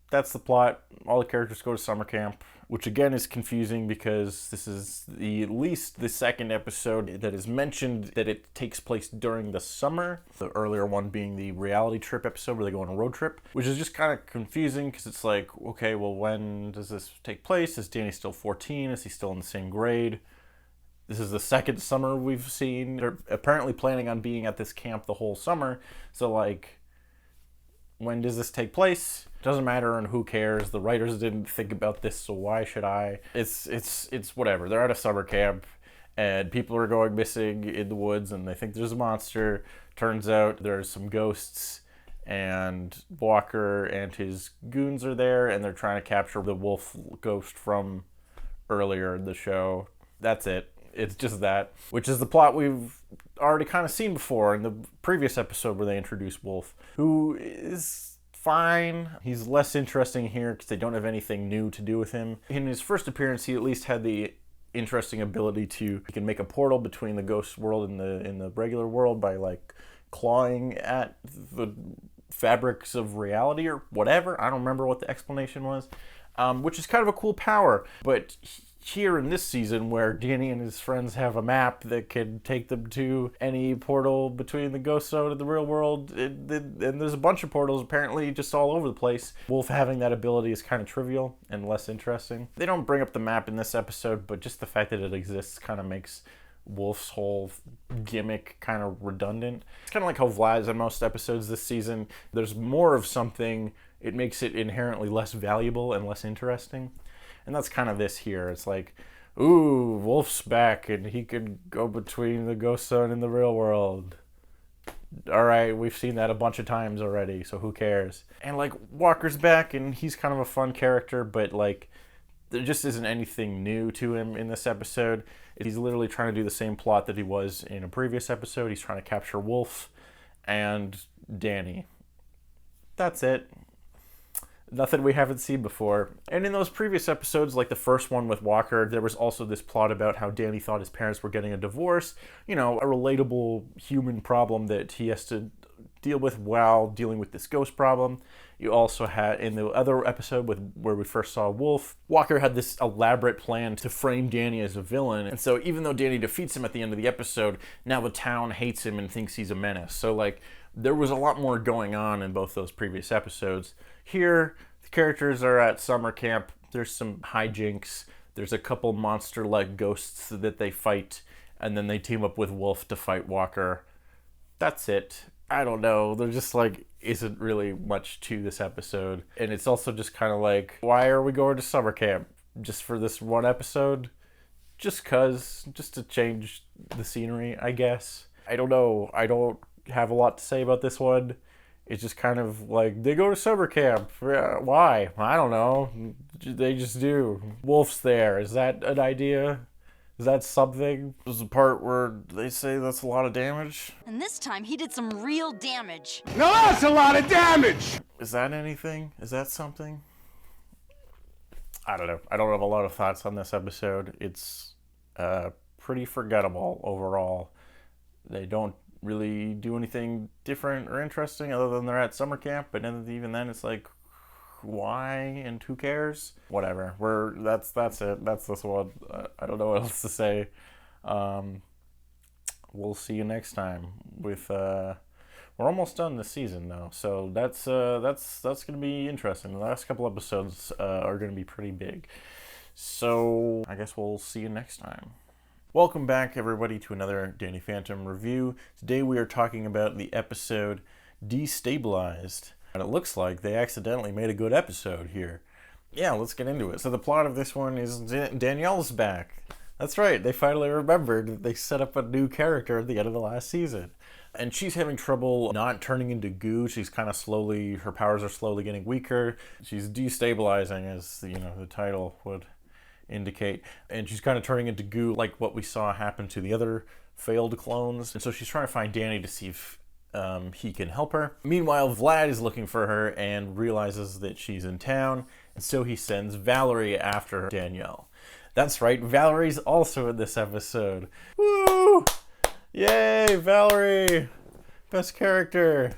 That's the plot. All the characters go to summer camp, which again is confusing because this is at least the second episode that is mentioned that it takes place during the summer. The earlier one being the reality trip episode where they go on a road trip, which is just kind of confusing because it's like, okay, well, when does this take place? Is Danny still 14? Is he still in the same grade? This is the second summer we've seen. They're apparently planning on being at this camp the whole summer. So, like, when does this take place? Doesn't matter, and who cares? The writers didn't think about this, so why should I? It's whatever. They're at a summer camp, and people are going missing in the woods, and they think there's a monster. Turns out there's some ghosts, and Walker and his goons are there, and they're trying to capture the wolf ghost from earlier in the show. That's it. It's just that, which is the plot we've already kind of seen before in the previous episode where they introduced Wolf, who is fine. He's less interesting here because they don't have anything new to do with him. In his first appearance, he at least had the interesting ability he can make a portal between the ghost world and the regular world by like clawing at the fabrics of reality or whatever. I don't remember what the explanation was, which is kind of a cool power, but here in this season where Danny and his friends have a map that can take them to any portal between the ghost zone and the real world, and there's a bunch of portals apparently just all over the place. Wolf having that ability is kind of trivial and less interesting. They don't bring up the map in this episode, but just the fact that it exists kind of makes Wolf's whole gimmick kind of redundant. It's kind of like how Vlad's in most episodes this season. There's more of something, it makes it inherently less valuable and less interesting. And that's kind of this here. It's like, ooh, Wolf's back and he could go between the ghost zone and the real world. All right, we've seen that a bunch of times already, so who cares? And like, Walker's back and he's kind of a fun character, but like, there just isn't anything new to him in this episode. He's literally trying to do the same plot that he was in a previous episode. He's trying to capture Wolf and Danny. That's it. Nothing we haven't seen before. And in those previous episodes, like the first one with Walker, there was also this plot about how Danny thought his parents were getting a divorce. You know, a relatable human problem that he has to deal with while dealing with this ghost problem. You also had, in the other episode where we first saw Wolf, Walker had this elaborate plan to frame Danny as a villain. And so even though Danny defeats him at the end of the episode, now the town hates him and thinks he's a menace. So like, there was a lot more going on in both those previous episodes. Here, the characters are at summer camp. There's some hijinks. There's a couple monster-like ghosts that they fight, and then they team up with Wolf to fight Walker. That's it. I don't know. There just like isn't really much to this episode. And it's also just kind of like, why are we going to summer camp? Just for this one episode? Just to change the scenery, I guess. I don't know. I don't have a lot to say about this one. It's just kind of like, they go to summer camp. Why? I don't know. They just do. Wolf's there. Is that an idea? Is that something? There's the part where they say that's a lot of damage. And this time he did some real damage. Now that's a lot of damage! Is that anything? Is that something? I don't know. I don't have a lot of thoughts on this episode. It's pretty forgettable overall. They don't really do anything different or interesting other than they're at summer camp, but even then it's like, why and who cares? Whatever. That's it. That's this one. I don't know what else to say. We'll see you next time with we're almost done this season though, so that's gonna be interesting. The last couple episodes are gonna be pretty big, so I guess we'll see you next time. Welcome back, everybody, to another Danny Phantom review. Today we are talking about the episode Destabilized. And it looks like they accidentally made a good episode here. Yeah, let's get into it. So the plot of this one is Danielle's back. That's right, they finally remembered that they set up a new character at the end of the last season. and she's having trouble not turning into goo. She's kind of slowly, her powers are slowly getting weaker. She's destabilizing, as the title would indicate, and she's kind of turning into goo, like what we saw happen to the other failed clones. And so she's trying to find Danny to see if he can help her. Meanwhile, Vlad is looking for her and realizes that she's in town, and so he sends Valerie after Danielle. That's right, Valerie's also in this episode. Woo! Yay, Valerie! Best character.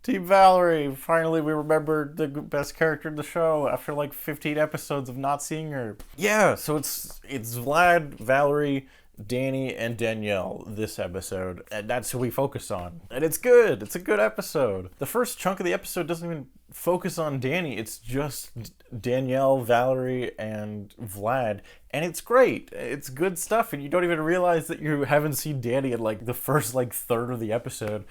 Team Valerie. Finally, we remembered the best character in the show after like 15 episodes of not seeing her. Yeah, so it's Vlad, Valerie, Danny, and Danielle this episode, and that's who we focus on. And it's good. It's a good episode. The first chunk of the episode doesn't even focus on Danny. It's just Danielle, Valerie, and Vlad, and it's great. It's good stuff, and you don't even realize that you haven't seen Danny in like the first third of the episode,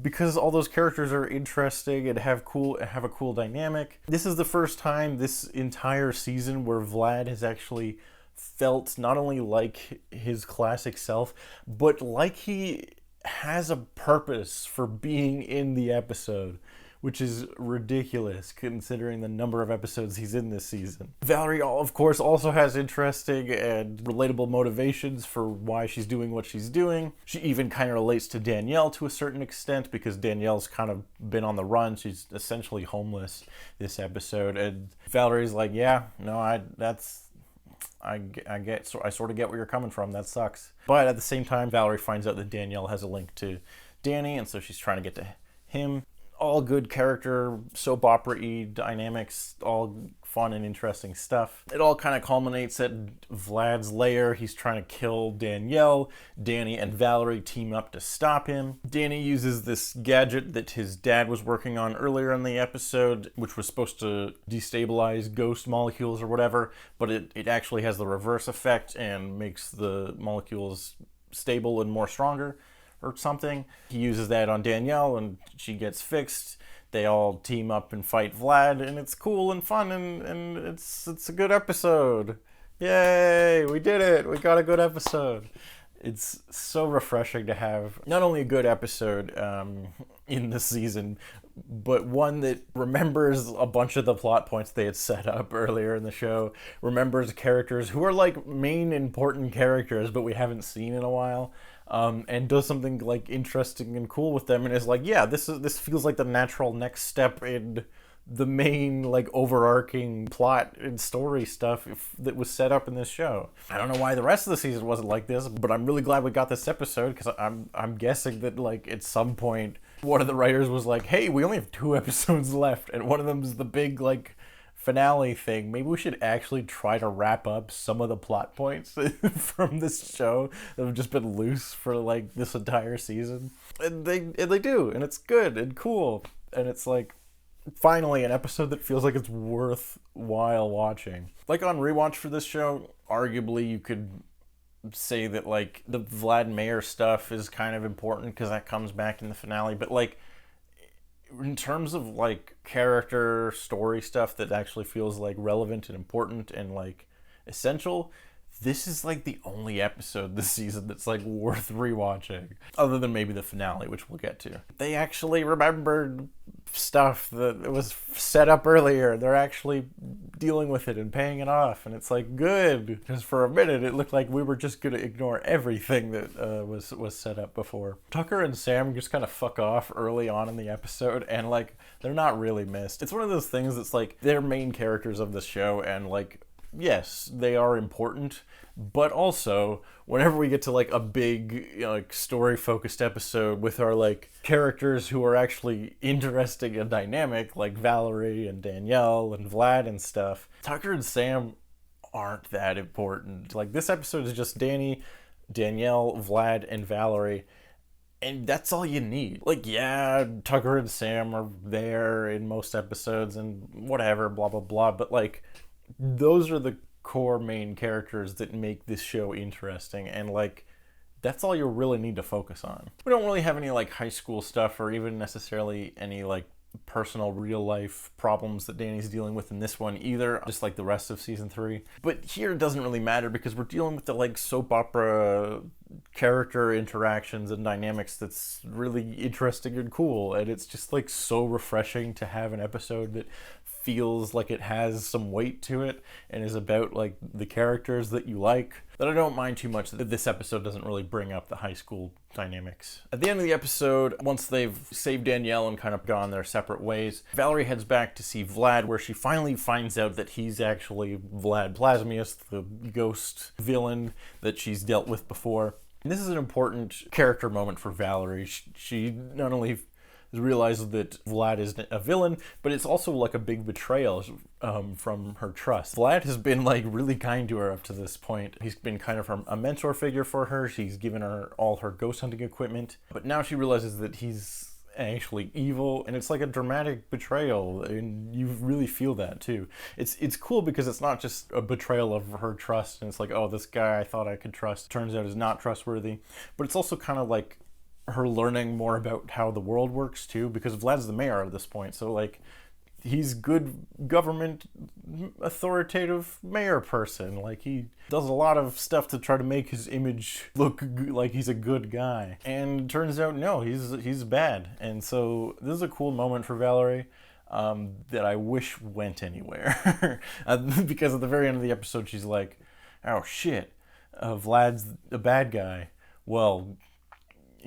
because all those characters are interesting and have a cool dynamic. This is the first time this entire season where Vlad has actually felt not only like his classic self, but like he has a purpose for being in the episode, which is ridiculous considering the number of episodes he's in this season. Valerie, of course, also has interesting and relatable motivations for why she's doing what she's doing. She even kind of relates to Danielle to a certain extent, because Danielle's kind of been on the run. She's essentially homeless this episode, and Valerie's like, yeah, no, I sort of get where you're coming from. That sucks. But at the same time, Valerie finds out that Danielle has a link to Danny, and so she's trying to get to him. All good character, soap opera-y dynamics, all fun and interesting stuff. It all kind of culminates at Vlad's lair. He's trying to kill Danielle. Danny and Valerie team up to stop him. Danny uses this gadget that his dad was working on earlier in the episode, which was supposed to destabilize ghost molecules or whatever, but it actually has the reverse effect and makes the molecules stable and more stronger or something. He uses that on Danielle and she gets fixed. They all team up and fight Vlad, and it's cool and fun, and it's a good episode. Yay, we did it. We got a good episode. It's so refreshing to have not only a good episode in this season, but one that remembers a bunch of the plot points they had set up earlier in the show, remembers characters who are like main important characters but we haven't seen in a while, and does something like interesting and cool with them, and is like, yeah, this feels like the natural next step in the main like overarching plot and story stuff that was set up in this show. I don't know why the rest of the season wasn't like this, but I'm really glad we got this episode, because I'm guessing that like at some point one of the writers was like, hey, we only have 2 episodes left, and one of them is the big like finale thing. Maybe we should actually try to wrap up some of the plot points from this show that have just been loose for like this entire season. And they do, and it's good and cool, and it's like finally an episode that feels like it's worthwhile watching. Like on rewatch for this show, arguably you could say that like the Vlad Mayer stuff is kind of important because that comes back in the finale, but like in terms of like character story stuff that actually feels like relevant and important and like essential, this is like the only episode this season that's like worth rewatching, other than maybe the finale, which we'll get to. They actually remembered stuff that was set up earlier. They're actually dealing with it and paying it off, and it's like good, because for a minute it looked like we were just gonna ignore everything that was set up before. Tucker and Sam just kind of fuck off early on in the episode, and like they're not really missed. It's one of those things that's like they're main characters of the show, and like yes, they are important, but also whenever we get to like a big like story focused episode with our like characters who are actually interesting and dynamic, like Valerie and Danielle and Vlad and stuff, Tucker and Sam aren't that important. Like this episode is just Danny, Danielle, Vlad, and Valerie, and that's all you need. Like, yeah, Tucker and Sam are there in most episodes and whatever, blah blah blah, but like those are the core main characters that make this show interesting, and like that's all you really need to focus on. We don't really have any like high school stuff or even necessarily any like personal real life problems that Danny's dealing with in this one either, just like the rest of season 3. But here it doesn't really matter because we're dealing with the like soap opera character interactions and dynamics that's really interesting and cool, and it's just like so refreshing to have an episode that feels like it has some weight to it and is about like the characters that you like, that I don't mind too much that this episode doesn't really bring up the high school dynamics. At the end of the episode, once they've saved Danielle and kind of gone their separate ways, Valerie heads back to see Vlad, where she finally finds out that he's actually Vlad Plasmius, the ghost villain that she's dealt with before. And this is an important character moment for Valerie. She not only realizes that Vlad is a villain, but it's also like a big betrayal from her trust. Vlad has been like really kind to her up to this point. He's been kind of a mentor figure for her. He's given her all her ghost hunting equipment, but now she realizes that he's actually evil, and it's like a dramatic betrayal, and you really feel that too. It's cool because it's not just a betrayal of her trust, and it's like, oh, this guy I thought I could trust turns out is not trustworthy, but it's also kind of like her learning more about how the world works too, because Vlad's the mayor at this point, so like he's good government authoritative mayor person. Like he does a lot of stuff to try to make his image look like he's a good guy, and it turns out no, he's bad. And so this is a cool moment for Valerie that I wish went anywhere because at the very end of the episode she's like, oh shit, Vlad's a bad guy, well,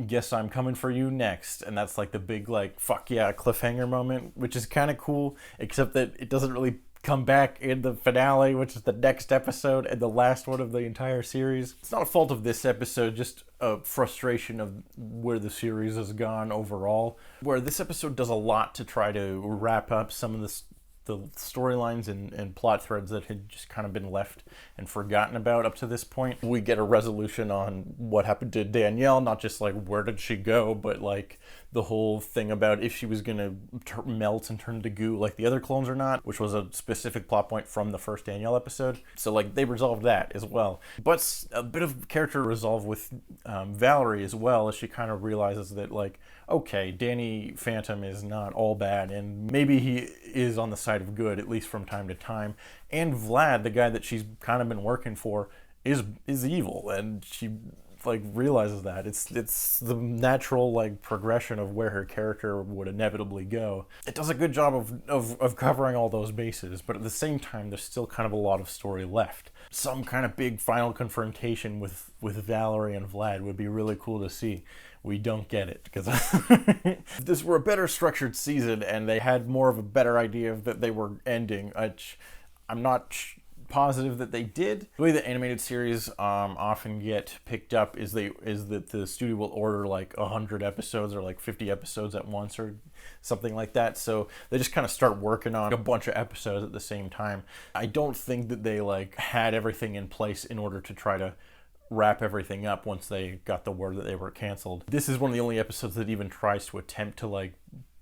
guess I'm coming for you next. And that's like the big like fuck yeah cliffhanger moment, which is kind of cool, except that it doesn't really come back in the finale, which is the next episode and the last one of the entire series. It's not a fault of this episode, just a frustration of where the series has gone overall, where this episode does a lot to try to wrap up some of the storylines and plot threads that had just kind of been left and forgotten about up to this point. We get a resolution on what happened to Danielle, not just like where did she go, but like the whole thing about if she was gonna melt and turn to goo like the other clones or not, which was a specific plot point from the first Danielle episode. So like they resolved that as well. But a bit of character resolve with Valerie as well, as she kind of realizes that like, okay, Danny Phantom is not all bad, and maybe he is on the side of good, at least from time to time. And Vlad, the guy that she's kind of been working for, is evil, and she like realizes that. It's the natural like progression of where her character would inevitably go. It does a good job of covering all those bases, but at the same time there's still kind of a lot of story left. Some kind of big final confrontation with Valerie and Vlad would be really cool to see. We don't get it, because if this were a better structured season and they had more of a better idea of that they were ending, which I'm not positive that they did. The way that animated series often get picked up is that the studio will order like 100 episodes or like 50 episodes at once or something like that. So they just kind of start working on a bunch of episodes at the same time. I don't think that they like had everything in place in order to try to wrap everything up once they got the word that they were canceled. This is one of the only episodes that even tries to attempt to like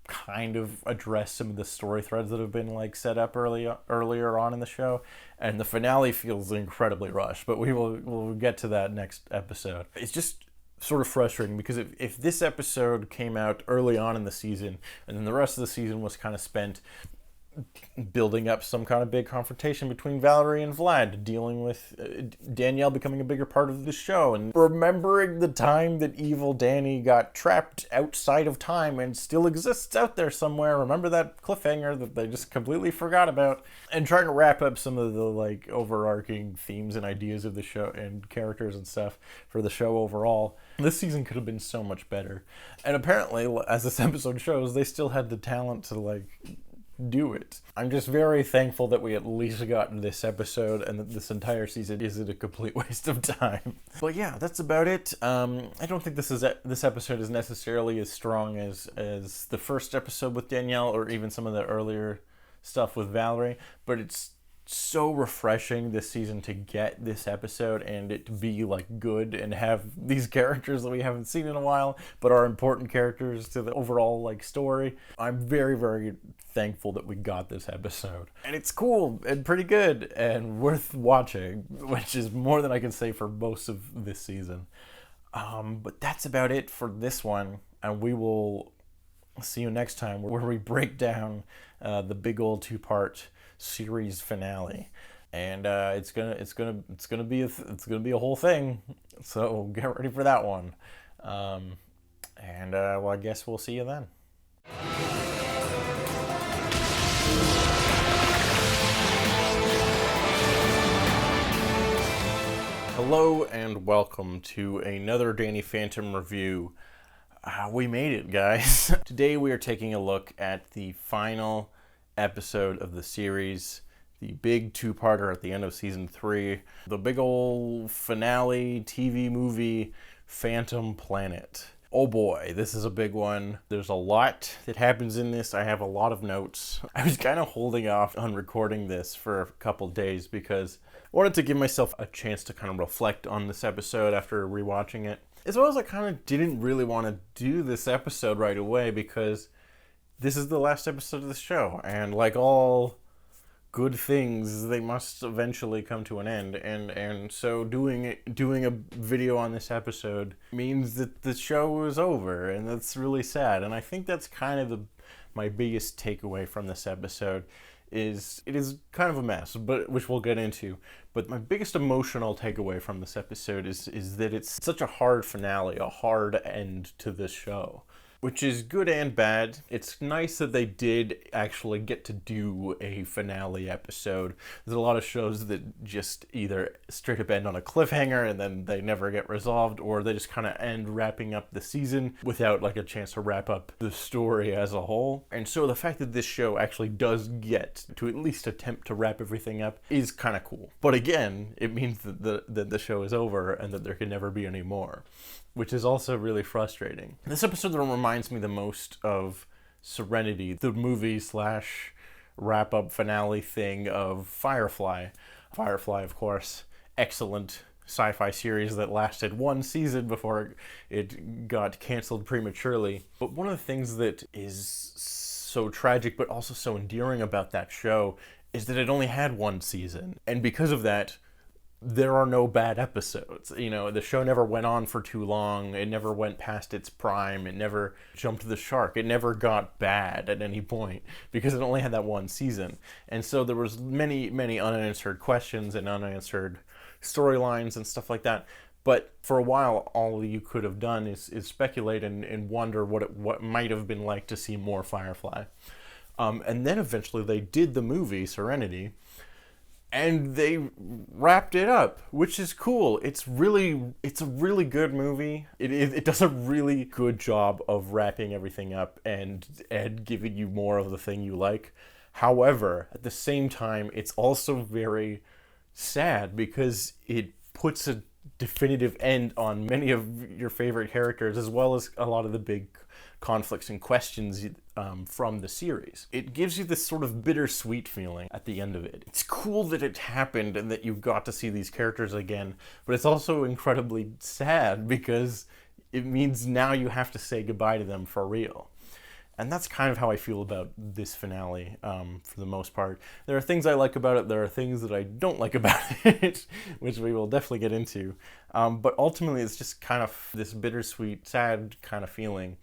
kind of address some of the story threads that have been like set up earlier on in the show, and the finale feels incredibly rushed, but we'll get to that next episode. It's just sort of frustrating because if this episode came out early on in the season and then the rest of the season was kind of spent building up some kind of big confrontation between Valerie and Vlad, dealing with Danielle becoming a bigger part of the show, and remembering the time that evil Danny got trapped outside of time and still exists out there somewhere. Remember that cliffhanger that they just completely forgot about, and trying to wrap up some of the like overarching themes and ideas of the show and characters and stuff for the show overall. This season could have been so much better, and apparently, as this episode shows, they still had the talent to like do it. I'm just very thankful that we at least got this episode, and that this entire season isn't a complete waste of time. But yeah, that's about it. I don't think this episode is necessarily as strong as the first episode with Danielle, or even some of the earlier stuff with Valerie, but it's so refreshing this season to get this episode and it to be like good and have these characters that we haven't seen in a while but are important characters to the overall like story. I'm very, very thankful that we got this episode, and it's cool and pretty good and worth watching, which is more than I can say for most of this season. But that's about it for this one, and we will see you next time, where we break down the big old 2-part series finale. And it's gonna be a whole thing, so get ready for that one. Well, I guess we'll see you then. Hello and welcome to another Danny Phantom review. We made it, guys. Today we are taking a look at the final episode of the series, the big 2-parter at the end of season 3, the big old finale TV movie, Phantom Planet. Oh boy, this is a big one. There's a lot that happens in this. I have a lot of notes. I was kind of holding off on recording this for a couple days because I wanted to give myself a chance to kind of reflect on this episode after rewatching it. As well as I kind of didn't really want to do this episode right away because this is the last episode of the show. And like all good things, they must eventually come to an end. And so doing a video on this episode means that the show is over. And that's really sad. And I think that's kind of my biggest takeaway from this episode. It is kind of a mess, but which we'll get into. But my biggest emotional takeaway from this episode is that it's such a hard finale, a hard end to this show, which is good and bad. It's nice that they did actually get to do a finale episode. There's a lot of shows that just either straight up end on a cliffhanger and then they never get resolved, or they just kind of end wrapping up the season without like a chance to wrap up the story as a whole. And so the fact that this show actually does get to at least attempt to wrap everything up is kind of cool. But again, it means that the show is over and that there can never be any more, which is also really frustrating. This episode reminds me the most of Serenity, the movie / wrap-up finale thing of Firefly. Firefly, of course, excellent sci-fi series that lasted 1 season before it got canceled prematurely. But one of the things that is so tragic but also so endearing about that show is that it only had 1 season. And because of that, there are no bad episodes. You know, the show never went on for too long. It never went past its prime. It never jumped the shark. It never got bad at any point because it only had that 1 season. And so there was many unanswered questions and unanswered storylines and stuff like that. But for a while, all you could have done is speculate and wonder what might have been like to see more Firefly. And then eventually they did the movie Serenity, and they wrapped it up, which is cool. It's a really good movie. It does a really good job of wrapping everything up and giving you more of the thing you like. However, at the same time, it's also very sad because it puts a definitive end on many of your favorite characters, as well as a lot of the big conflicts and questions from the series. It gives you this sort of bittersweet feeling at the end of it. It's cool that it happened and that you got to see these characters again, but it's also incredibly sad because it means now you have to say goodbye to them for real. And that's kind of how I feel about this finale, for the most part. There are things I like about it, there are things that I don't like about it, which we will definitely get into. But ultimately, it's just kind of this bittersweet, sad kind of feeling,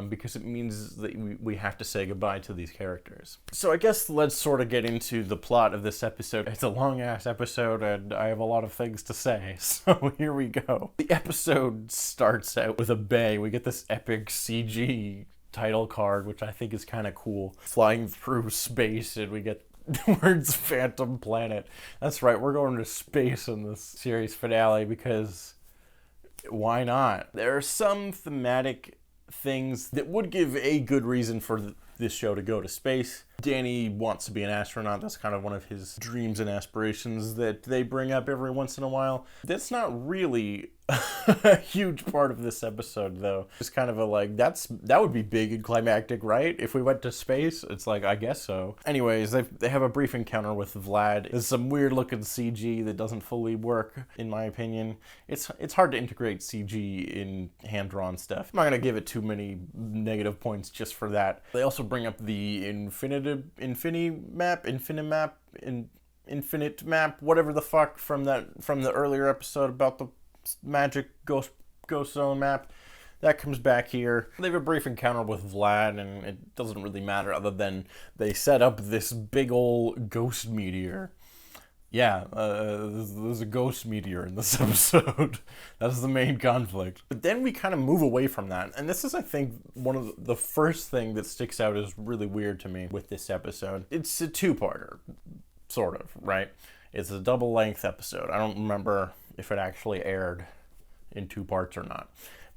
because it means that we have to say goodbye to these characters. So I guess let's sort of get into the plot of this episode. It's a long-ass episode, and I have a lot of things to say, so here we go. The episode starts out with a bang. We get this epic CG title card, which I think is kind of cool. Flying through space, and we get the words Phantom Planet. That's right, we're going to space in this series finale because why not? There are some thematic things that would give a good reason for this show to go to space. Danny wants to be an astronaut. That's kind of one of his dreams and aspirations that they bring up every once in a while. That's not really a huge part of this episode, though. It's kind of a like, that would be big and climactic, right? If we went to space, it's like, I guess so. Anyways, they have a brief encounter with Vlad. There's some weird looking CG that doesn't fully work, in my opinion. It's hard to integrate CG in hand-drawn stuff. I'm not gonna give it too many negative points just for that. They also bring up the infinite map, whatever the fuck, from the earlier episode about the magic ghost zone map. That comes back here. They have a brief encounter with Vlad, and it doesn't really matter other than they set up this big old ghost meteor. Yeah, there's a ghost meteor in this episode. That's the main conflict. But then we kind of move away from that. And this is, I think, one of the first thing that sticks out as really weird to me with this episode. It's a two-parter, sort of, right? It's a double-length episode. I don't remember if it actually aired in 2 parts or not.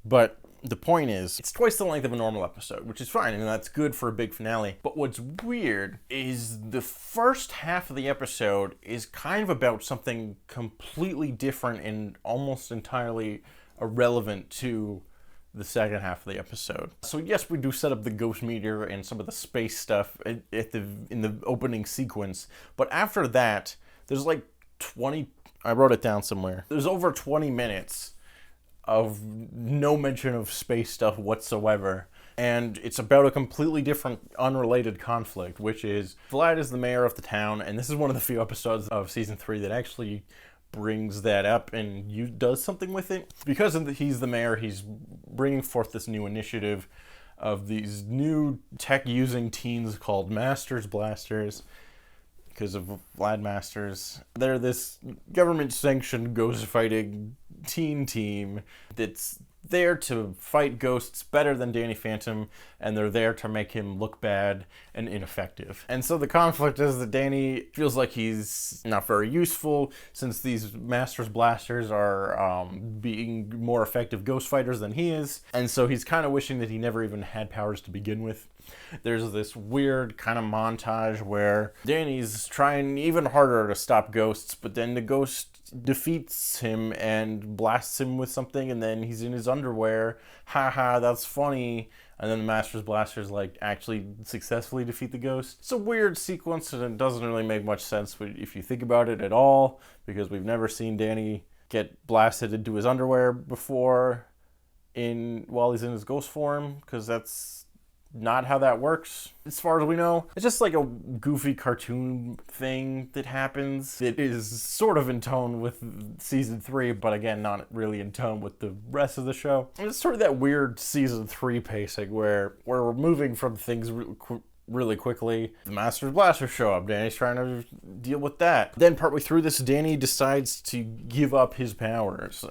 But the point is, it's twice the length of a normal episode, which is fine, and that's good for a big finale. But what's weird is the first half of the episode is kind of about something completely different and almost entirely irrelevant to the second half of the episode. So yes, we do set up the ghost meteor and some of the space stuff in the opening sequence, but after that, there's like 20, I wrote it down somewhere, there's over 20 minutes of no mention of space stuff whatsoever. And it's about a completely different, unrelated conflict, which is Vlad is the mayor of the town, and this is one of the few episodes of season 3 that actually brings that up and does something with it. Because he's the mayor, he's bringing forth this new initiative of these new tech-using teens called Masters Blasters, because of Vlad Masters. They're this government-sanctioned ghost-fighting teen team that's there to fight ghosts better than Danny Phantom, and they're there to make him look bad and ineffective. And so the conflict is that Danny feels like he's not very useful since these Masters Blasters are being more effective ghost fighters than he is, and so he's kind of wishing that he never even had powers to begin with. There's this weird kind of montage where Danny's trying even harder to stop ghosts, but then the ghost defeats him and blasts him with something, and then he's in his underwear. Haha, that's funny. And then the Masters Blasters like actually successfully defeat the ghost. It's a weird sequence, and it doesn't really make much sense if you think about it at all, because we've never seen Danny get blasted into his underwear before while he's in his ghost form, because that's not how that works, as far as we know. It's just like a goofy cartoon thing that happens. It is sort of in tone with season 3, but again, not really in tone with the rest of the show. And it's sort of that weird season 3 pacing where we're moving from things really quickly. The Masters Blasters show up. Danny's trying to deal with that. Then partway through this, Danny decides to give up his powers,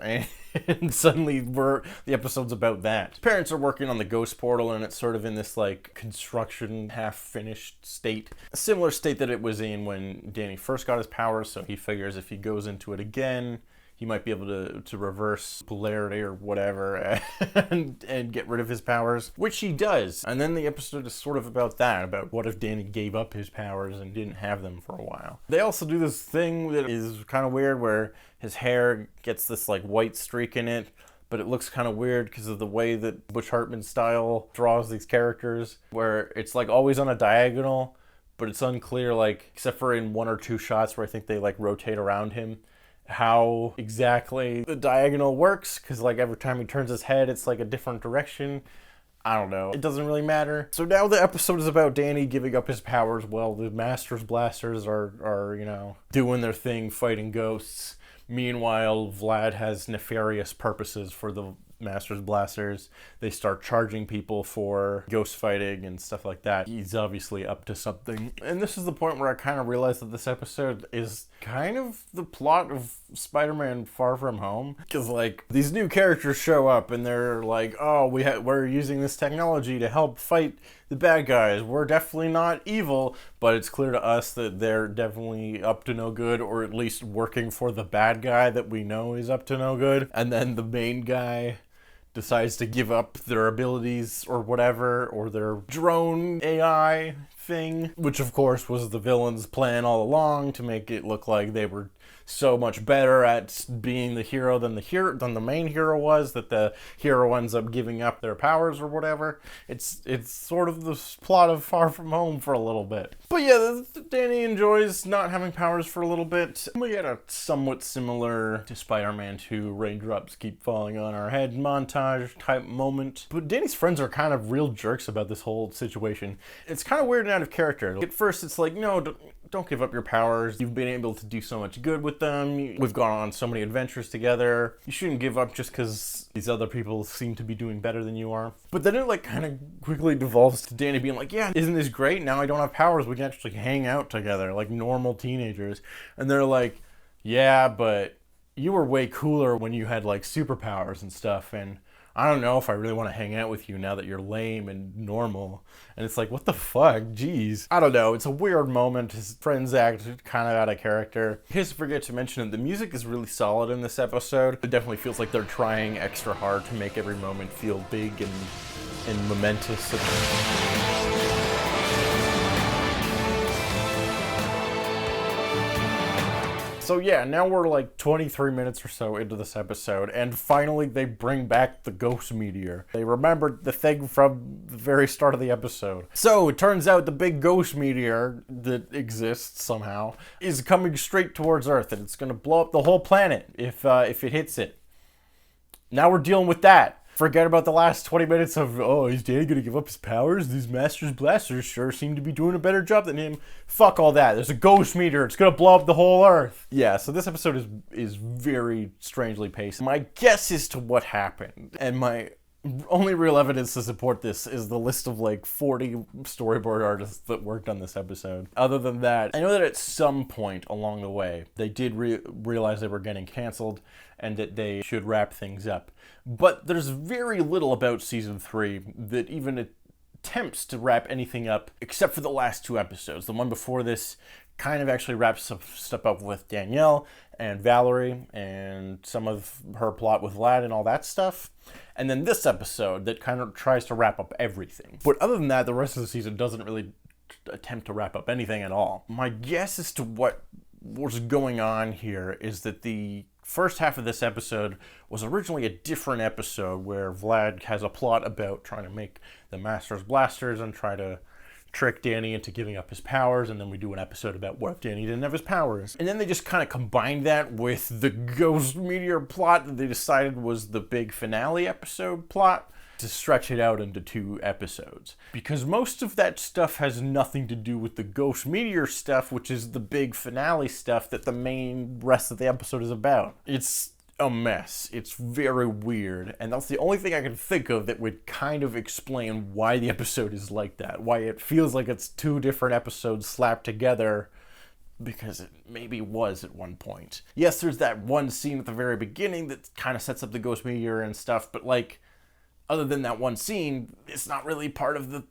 and suddenly the episode's about that. His parents are working on the ghost portal, and it's sort of in this like construction, half-finished state. A similar state that it was in when Danny first got his powers, so he figures if he goes into it again, he might be able to reverse polarity or whatever and get rid of his powers, which he does. And then the episode is sort of about that, about what if Danny gave up his powers and didn't have them for a while. They also do this thing that is kind of weird where his hair gets this like white streak in it, but it looks kind of weird because of the way that Butch Hartman's style draws these characters, where it's like always on a diagonal, but it's unclear, like, except for in 1 or 2 shots where I think they like rotate around him, how exactly the diagonal works, because like every time he turns his head it's like a different direction. I don't know. It doesn't really matter. So now the episode is about Danny giving up his powers while the Masters Blasters are you know, doing their thing fighting ghosts. Meanwhile, Vlad has nefarious purposes for the Masters Blasters. They start charging people for ghost fighting and stuff like that. He's obviously up to something. And this is the point where I kind of realized that this episode is kind of the plot of Spider-Man Far From Home. Because, like, these new characters show up and they're like, oh, we're using this technology to help fight the bad guys. We're definitely not evil, but it's clear to us that they're definitely up to no good, or at least working for the bad guy that we know is up to no good. And then the main guy decides to give up their abilities or whatever, or their drone AI thing, which of course was the villain's plan all along, to make it look like they were so much better at being the hero than the main hero was, that the hero ends up giving up their powers or whatever. It's sort of the plot of Far From Home for a little bit. But yeah, Danny enjoys not having powers for a little bit. We had a somewhat similar to Spider-Man 2 raindrops keep falling on our head montage type moment. But Danny's friends are kind of real jerks about this whole situation. It's kind of weird and out of character. At first it's like, no, don't give up your powers. You've been able to do so much good with them. We've gone on so many adventures together. You shouldn't give up just because these other people seem to be doing better than you are. But then it like kind of quickly devolves to Danny being like, yeah, isn't this great? Now I don't have powers. We can actually hang out together like normal teenagers. And they're like, yeah, but you were way cooler when you had like superpowers and stuff, and I don't know if I really want to hang out with you now that you're lame and normal. And it's like, what the fuck? Jeez. I don't know. It's a weird moment. His friends act kind of out of character. I just forget to mention that the music is really solid in this episode. It definitely feels like they're trying extra hard to make every moment feel big and momentous. So yeah, now we're like 23 minutes or so into this episode, and finally they bring back the ghost meteor. They remembered the thing from the very start of the episode. So it turns out the big ghost meteor that exists somehow is coming straight towards Earth, and it's gonna blow up the whole planet if it hits it. Now we're dealing with that. Forget about the last 20 minutes of, oh, is Danny gonna give up his powers? These Masters Blasters sure seem to be doing a better job than him. Fuck all that. There's a ghost meteor. It's gonna blow up the whole Earth. Yeah, so this episode is very strangely paced. My guess as to what happened, and my only real evidence to support this, is the list of like 40 storyboard artists that worked on this episode. Other than that, I know that at some point along the way, they did realize they were getting canceled and that they should wrap things up. But there's very little about season 3 that even attempts to wrap anything up, except for the last 2 episodes. The one before this kind of actually wraps some stuff up with Danielle and Valerie and some of her plot with Vlad and all that stuff. And then this episode that kind of tries to wrap up everything. But other than that, the rest of the season doesn't really attempt to wrap up anything at all. My guess as to what was going on here is that the first half of this episode was originally a different episode where Vlad has a plot about trying to make the Masters Blasters and try to trick Danny into giving up his powers, and then we do an episode about what if Danny didn't have his powers. And then they just kind of combined that with the Ghost Meteor plot that they decided was the big finale episode plot to stretch it out into 2 episodes. Because most of that stuff has nothing to do with the Ghost Meteor stuff, which is the big finale stuff that the main rest of the episode is about. It's a mess. It's very weird, and that's the only thing I can think of that would kind of explain why the episode is like that, why it feels like it's 2 different episodes slapped together, because it maybe was at one point. Yes, there's that one scene at the very beginning that kind of sets up the Ghost Meteor and stuff, but like, other than that one scene, it's not really part of the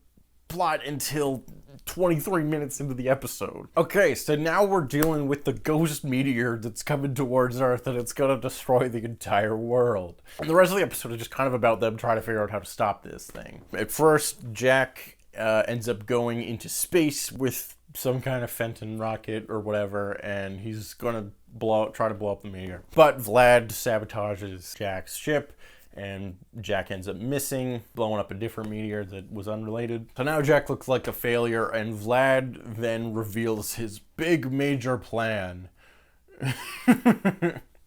plot until 23 minutes into the episode. Okay, so now we're dealing with the ghost meteor that's coming towards Earth, and it's gonna destroy the entire world. And the rest of the episode is just kind of about them trying to figure out how to stop this thing. At first, Jack ends up going into space with some kind of Fenton rocket or whatever, and he's gonna try to blow up the meteor. But Vlad sabotages Jack's ship, and Jack ends up missing, blowing up a different meteor that was unrelated. So now Jack looks like a failure, and Vlad then reveals his big major plan.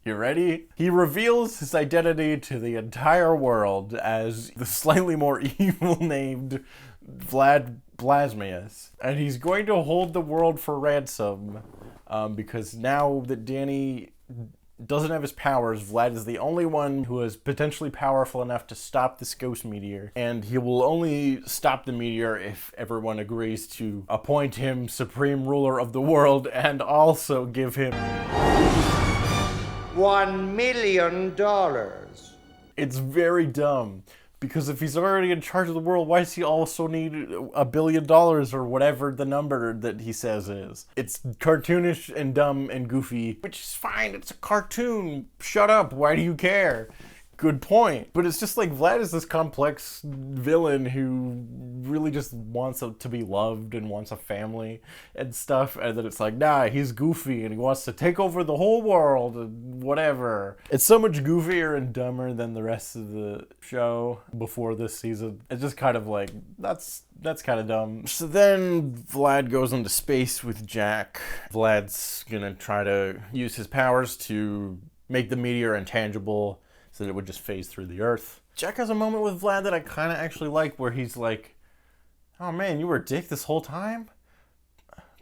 You ready? He reveals his identity to the entire world as the slightly more evil named Vlad Blasmius. And he's going to hold the world for ransom, because now that Danny doesn't have his powers, Vlad is the only one who is potentially powerful enough to stop this ghost meteor, and he will only stop the meteor if everyone agrees to appoint him supreme ruler of the world and also give him $1 million. It's very dumb. Because if he's already in charge of the world, why does he also need $1 billion or whatever the number that he says is? It's cartoonish and dumb and goofy, which is fine. It's a cartoon. Shut up. Why do you care? Good point. But it's just like Vlad is this complex villain who really just wants to be loved and wants a family and stuff. And then it's like, nah, he's goofy and he wants to take over the whole world and whatever. It's so much goofier and dumber than the rest of the show before this season. It's just kind of like, that's kind of dumb. So then Vlad goes into space with Jack. Vlad's gonna try to use his powers to make the meteor intangible, so that it would just phase through the Earth. Jack has a moment with Vlad that I kind of actually like, where he's like, oh man, you were a dick this whole time?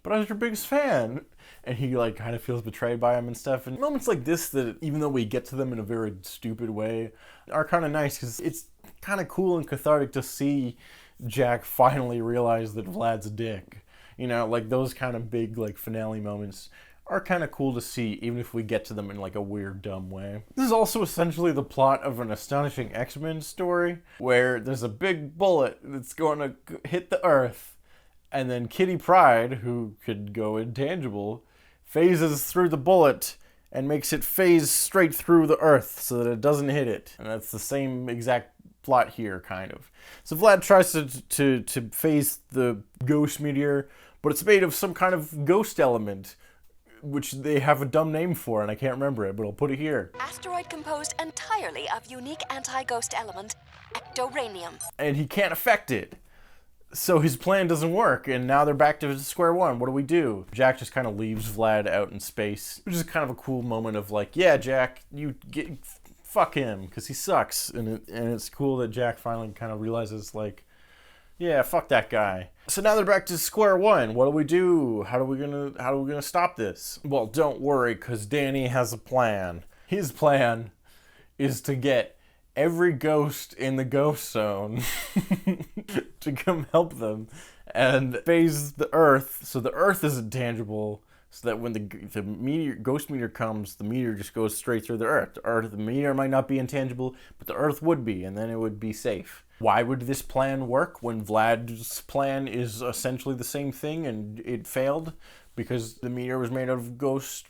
but I was your biggest fan. And he like kind of feels betrayed by him and stuff. And moments like this that, even though we get to them in a very stupid way, are kind of nice because it's kind of cool and cathartic to see Jack finally realize that Vlad's a dick. You know, like those kind of big like finale moments are kind of cool to see, even if we get to them in like a weird, dumb way. This is also essentially the plot of an Astonishing X-Men story where there's a big bullet that's going to hit the Earth, and then Kitty Pryde, who could go intangible, phases through the bullet and makes it phase straight through the Earth so that it doesn't hit it. And that's the same exact plot here, kind of. So Vlad tries to phase the ghost meteor, but it's made of some kind of ghost element, which they have a dumb name for, and I can't remember it, but I'll put it here. Asteroid composed entirely of unique anti-ghost element, ectoranium. And he can't affect it. So his plan doesn't work, and now they're back to square one. What do we do? Jack just kind of leaves Vlad out in space, which is kind of a cool moment of like, yeah, Jack, fuck him, because he sucks. And it's cool that Jack finally kind of realizes, like, yeah, fuck that guy. So now they're back to square one. What do we do? How are we gonna stop this? Well, don't worry, because Danny has a plan. His plan is to get every ghost in the ghost zone to come help them and phase the Earth so the Earth isn't tangible, so that when the ghost meteor comes, the meteor just goes straight through the Earth. The meteor might not be intangible, but the Earth would be, and then it would be safe. Why would this plan work when Vlad's plan is essentially the same thing and it failed? Because the meteor was made of ghost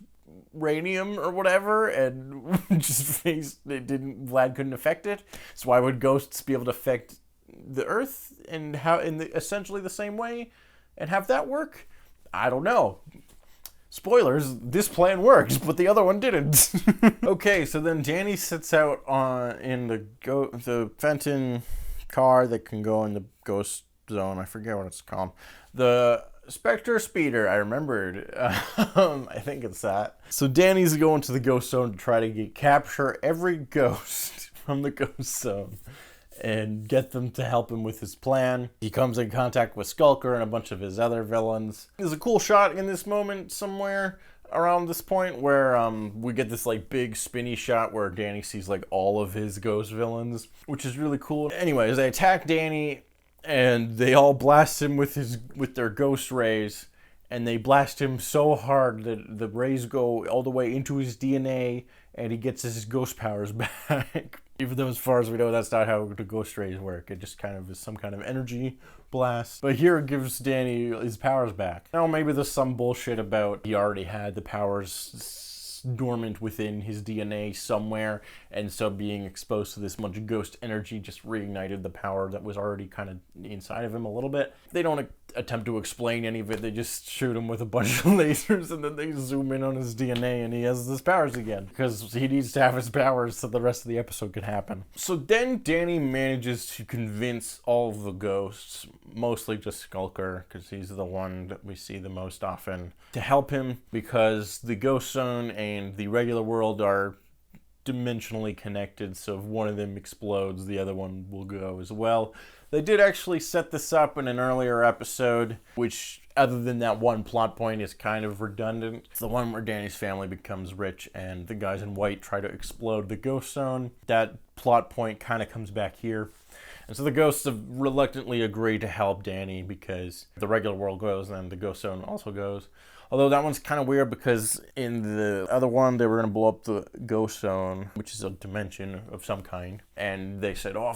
radium or whatever, and Vlad couldn't affect it. So why would ghosts be able to affect the Earth and how essentially the same way and have that work? I don't know. Spoilers, this plan works, but the other one didn't. Okay, so then Danny sits out in the Fenton car that can go in the ghost zone. I forget what it's called. The Spectre Speeder, I remembered. I think it's that. So Danny's going to the ghost zone to try to capture every ghost from the ghost zone and get them to help him with his plan. He comes in contact with Skulker and a bunch of his other villains. There's a cool shot in this moment somewhere around this point where we get this like big spinny shot where Danny sees like all of his ghost villains, which is really cool. Anyways, they attack Danny and they all blast him with their ghost rays, and they blast him so hard that the rays go all the way into his DNA and he gets his ghost powers back. Even though, as far as we know, that's not how the ghost rays work. It just kind of is some kind of energy blast. But here it gives Danny his powers back. Now, maybe there's some bullshit about he already had the powers dormant within his DNA somewhere, and so being exposed to this much ghost energy just reignited the power that was already kind of inside of him a little bit. They don't attempt to explain any of it. They just shoot him with a bunch of lasers, and then they zoom in on his DNA, and he has his powers again, because he needs to have his powers so the rest of the episode could happen. So then Danny manages to convince all of the ghosts, mostly just Skulker, because he's the one that we see the most often, to help him, because the ghost zone and the regular world are dimensionally connected, so if one of them explodes, the other one will go as well. They did actually set this up in an earlier episode, which, other than that one plot point, is kind of redundant. It's the one where Danny's family becomes rich and the guys in white try to explode the ghost zone. That plot point kind of comes back here. And so the ghosts have reluctantly agreed to help Danny because the regular world goes and the ghost zone also goes. Although that one's kind of weird because in the other one, they were going to blow up the ghost zone, which is a dimension of some kind. And they said, oh,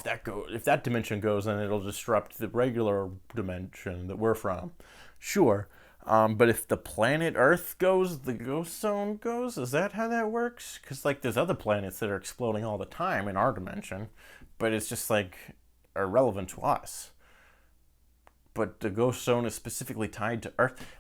if that dimension goes, then it'll disrupt the regular dimension that we're from. Sure. But if the planet Earth goes, the ghost zone goes? Is that how that works? Because, like, there's other planets that are exploding all the time in our dimension. But it's just, like, irrelevant to us. But the ghost zone is specifically tied to Earth.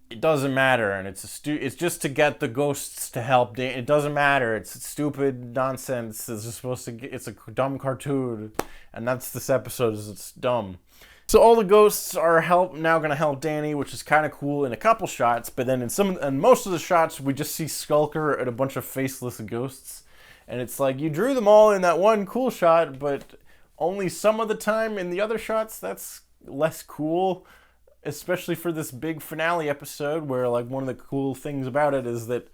It doesn't matter, and it's just to get the ghosts to help. It doesn't matter. It's stupid nonsense. It's a dumb cartoon, and that's this episode. It's dumb. So all the ghosts are now going to help Danny, which is kind of cool in a couple shots. But then in most of the shots, we just see Skulker and a bunch of faceless ghosts, and it's like you drew them all in that one cool shot, but only some of the time in the other shots that's less cool. especially for this big finale episode where, like, one of the cool things about it is that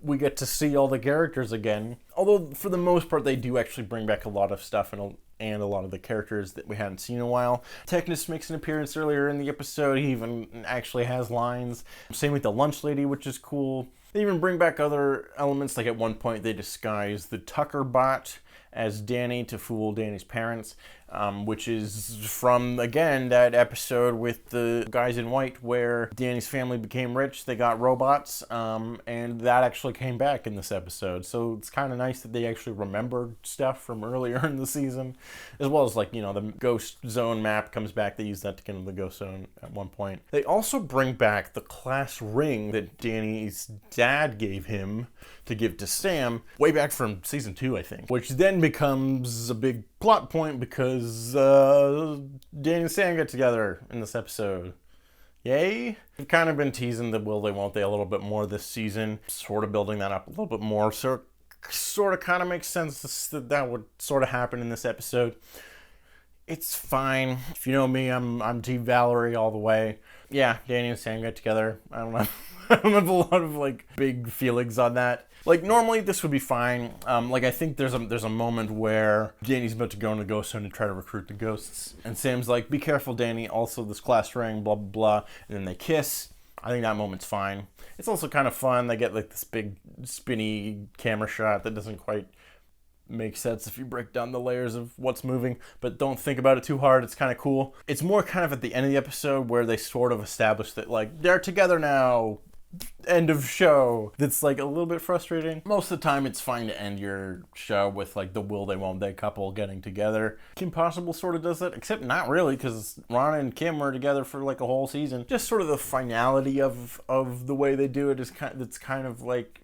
we get to see all the characters again. Although, for the most part, they do actually bring back a lot of stuff and a lot of the characters that we hadn't seen in a while. Technus makes an appearance earlier in the episode. He even actually has lines. Same with the lunch lady, which is cool. They even bring back other elements, like at one point they disguise the Tucker bot as Danny to fool Danny's parents, which is from, again, that episode with the guys in white where Danny's family became rich, they got robots, and that actually came back in this episode. So it's kind of nice that they actually remembered stuff from earlier in the season, as well as, like, you know, the Ghost Zone map comes back. They use that to get into the Ghost Zone at one point. They also bring back the class ring that Danny's dad gave him to give to Sam way back from season 2, I think, which then becomes a big plot point because Danny and Sam get together in this episode. Yay! We've kind of been teasing the will they won't they a little bit more this season, sort of building that up a little bit more, so it sort of kind of makes sense that would sort of happen in this episode. It's fine. If you know me, I'm Team Valerie all the way. Yeah, Danny and Sam get together. I don't know. I don't have a lot of, like, big feelings on that. Like, normally this would be fine. Like, I think there's a moment where Danny's about to go in the ghost zone to try to recruit the ghosts. And Sam's like, be careful, Danny. Also, this class ring, blah, blah, blah. And then they kiss. I think that moment's fine. It's also kind of fun. They get, like, this big, spinny camera shot that doesn't quite make sense if you break down the layers of what's moving, but don't think about it too hard. It's kind of cool. It's more kind of at the end of the episode where they sort of establish that, like, they're together now. End of show. That's, like, a little bit frustrating. Most of the time it's fine to end your show with, like, the will they won't they couple getting together. Kim Possible sort of does that, except not really, because Ron and Kim were together for, like, a whole season. Just sort of the finality of the way they do it is kind of like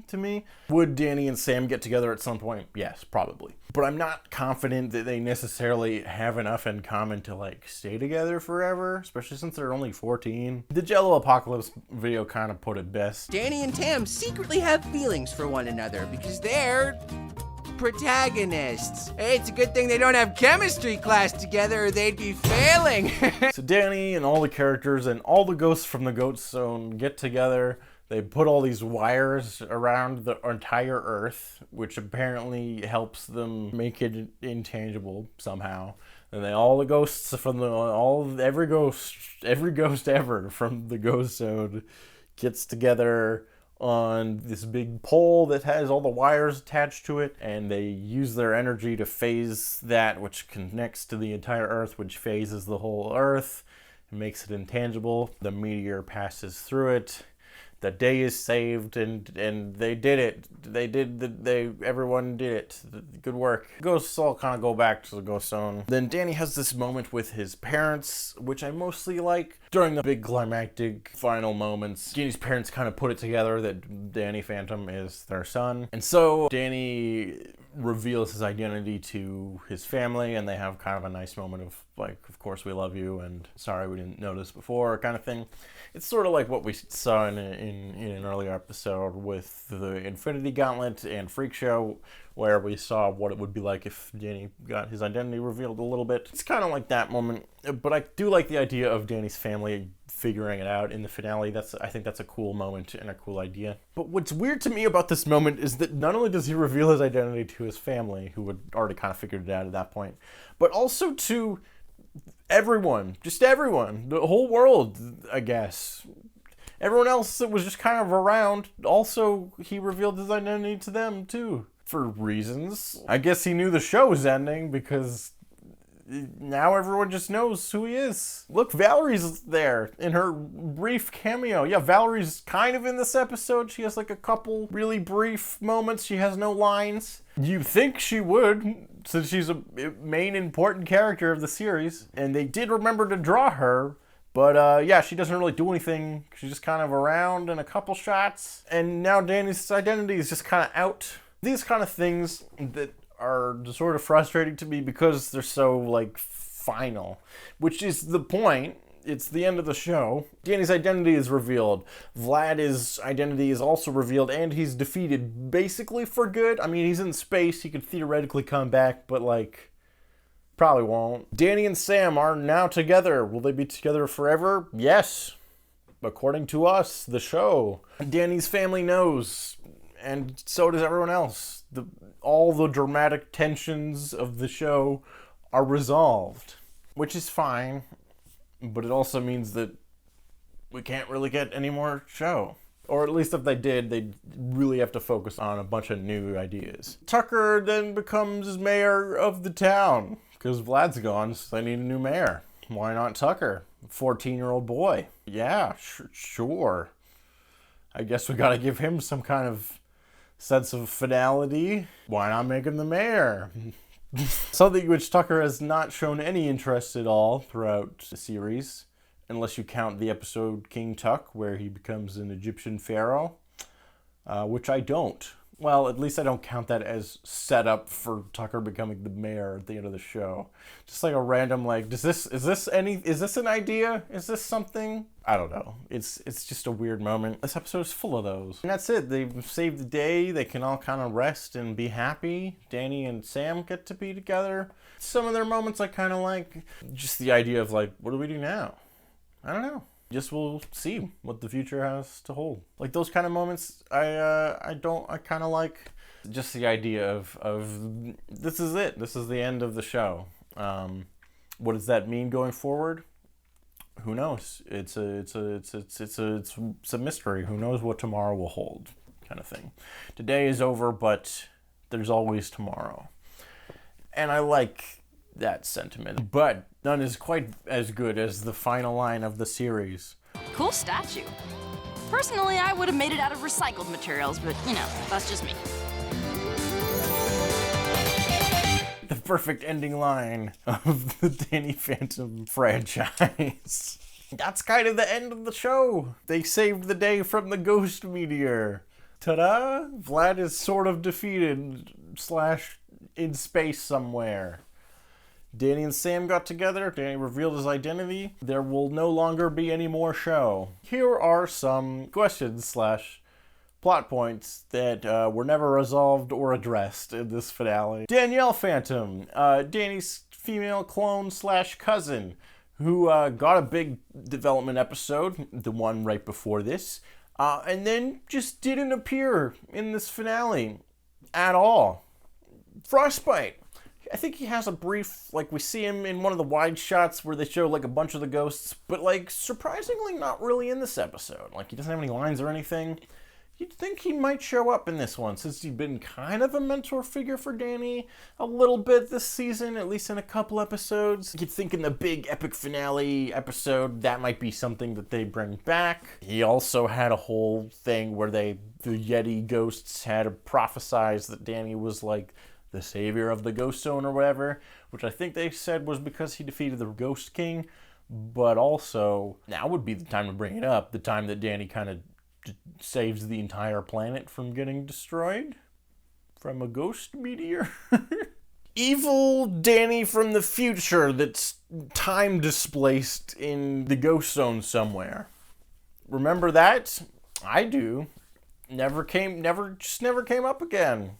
to me. Would Danny and Sam get together at some point? Yes, probably. But I'm not confident that they necessarily have enough in common to, like, stay together forever, especially since they're only 14. The Jello Apocalypse video kind of put it best. Danny and Tam secretly have feelings for one another because they're protagonists. Hey, it's a good thing they don't have chemistry class together or they'd be failing. So Danny and all the characters and all the ghosts from the Ghost Zone get together. They put all these wires around the entire Earth, which apparently helps them make it intangible somehow. And then all the ghosts from every ghost ever from the Ghost Zone gets together on this big pole that has all the wires attached to it, and they use their energy to phase that, which connects to the entire Earth, which phases the whole Earth and makes it intangible. The meteor passes through it. The day is saved, and they did it. Everyone did it. Good work. Ghosts all kind of go back to the Ghost Zone. Then Danny has this moment with his parents, which I mostly like. During the big climactic final moments, Danny's parents kind of put it together that Danny Phantom is their son. And so Danny reveals his identity to his family, and they have kind of a nice moment of, like, of course we love you, and sorry we didn't notice before, kind of thing. It's sort of like what we saw in an earlier episode with the Infinity Gauntlet and Freak Show, where we saw what it would be like if Danny got his identity revealed a little bit. It's kind of like that moment, but I do like the idea of Danny's family figuring it out in the finale. I think that's a cool moment and a cool idea. But what's weird to me about this moment is that not only does he reveal his identity to his family, who had already kind of figured it out at that point, but also to everyone, just everyone, the whole world, I guess. Everyone else that was just kind of around, also he revealed his identity to them too, for reasons. I guess he knew the show was ending because now everyone just knows who he is. Look, Valerie's there in her brief cameo. Yeah, Valerie's kind of in this episode. She has, like, a couple really brief moments. She has no lines. You think she would, since she's a main important character of the series. And they did remember to draw her. But, yeah, she doesn't really do anything. She's just kind of around in a couple shots. And now Danny's identity is just kind of out. These kind of things that are sort of frustrating to me because they're so, like, final. Which is the point. It's the end of the show. Danny's identity is revealed. Vlad's identity is also revealed, and he's defeated basically for good. I mean, he's in space. He could theoretically come back, but, like, Probably won't. Danny and Sam are now together. Will they be together forever? Yes. According to us, the show. Danny's family knows, and so does everyone else. All the dramatic tensions of the show are resolved, which is fine, but it also means that we can't really get any more show. Or at least if they did, they'd really have to focus on a bunch of new ideas. Tucker then becomes mayor of the town, because Vlad's gone, so they need a new mayor. Why not Tucker? 14-year-old boy. Yeah, sure. I guess we gotta give him some kind of sense of finality. Why not make him the mayor? Something which Tucker has not shown any interest at all throughout the series, unless you count the episode King Tut, where he becomes an Egyptian pharaoh, which I don't. Well, at least I don't count that as set up for Tucker becoming the mayor at the end of the show. Just like a random, like, is this an idea? Is this something? I don't know. It's just a weird moment. This episode is full of those. And that's it. They've saved the day. They can all kind of rest and be happy. Danny and Sam get to be together. Some of their moments I kind of like. Just the idea of, like, what do we do now? I don't know. Just we'll see what the future has to hold. Like those kind of moments, I kind of like just the idea of this is it. This is the end of the show. What does that mean going forward? Who knows? It's a mystery. Who knows what tomorrow will hold, kind of thing. Today is over, but there's always tomorrow, and I like that sentiment, but none is quite as good as the final line of the series. Cool statue. Personally, I would have made it out of recycled materials, but you know, that's just me. The perfect ending line of the Danny Phantom franchise. That's kind of the end of the show. They saved the day from the ghost meteor. Ta-da! Vlad is sort of defeated / in space somewhere. Danny and Sam got together. Danny revealed his identity. There will no longer be any more show. Here are some questions / plot points that were never resolved or addressed in this finale. Danielle Phantom, Danny's female clone / cousin, who got a big development episode, the one right before this, and then just didn't appear in this finale at all. Frostbite. I think he has a brief, like, we see him in one of the wide shots where they show, like, a bunch of the ghosts, but, like, surprisingly not really in this episode. Like, he doesn't have any lines or anything. You'd think he might show up in this one, since he's been kind of a mentor figure for Danny a little bit this season, at least in a couple episodes. You'd think in the big epic finale episode, that might be something that they bring back. He also had a whole thing where the Yeti ghosts had prophesized that Danny was, like, the savior of the ghost zone or whatever, which I think they said was because he defeated the Ghost King, but also now would be the time to bring it up, the time that Danny kind of saves the entire planet from getting destroyed from a ghost meteor. Evil Danny from the future that's time displaced in the ghost zone somewhere. Remember that? I do. Never came up again.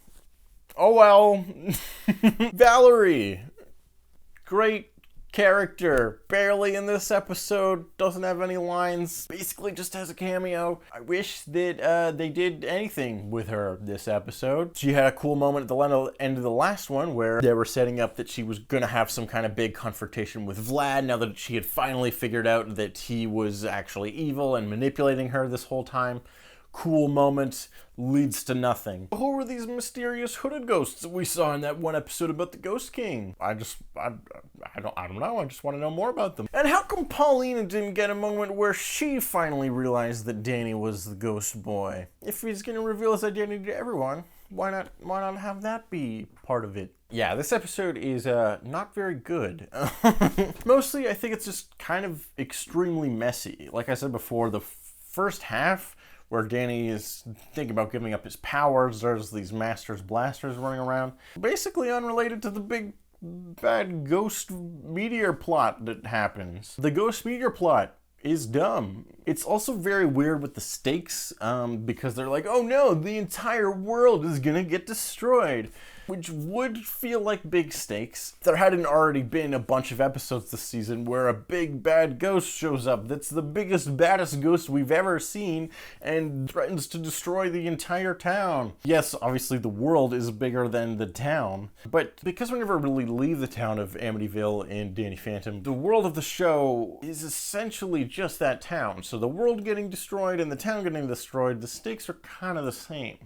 Oh well. Valerie. Great character. Barely in this episode. Doesn't have any lines. Basically just has a cameo. I wish that they did anything with her this episode. She had a cool moment at the end of the last one where they were setting up that she was going to have some kind of big confrontation with Vlad now that she had finally figured out that he was actually evil and manipulating her this whole time. Cool moment, leads to nothing. Who were these mysterious hooded ghosts that we saw in that one episode about the Ghost King? I don't know. I just want to know more about them. And how come Paulina didn't get a moment where she finally realized that Danny was the ghost boy? If he's going to reveal his identity to everyone, why not have that be part of it? Yeah, this episode is not very good. Mostly, I think it's just kind of extremely messy. Like I said before, the first half, where Danny is thinking about giving up his powers, there's these Masters Blasters running around. Basically unrelated to the big bad ghost meteor plot that happens. The ghost meteor plot is dumb. It's also very weird with the stakes, because they're like, oh no, the entire world is gonna get destroyed. which would feel like big stakes. There hadn't already been a bunch of episodes this season where a big bad ghost shows up that's the biggest, baddest ghost we've ever seen and threatens to destroy the entire town. Yes, obviously the world is bigger than the town, but because we never really leave the town of Amityville in Danny Phantom, the world of the show is essentially just that town. So the world getting destroyed and the town getting destroyed, the stakes are kind of the same.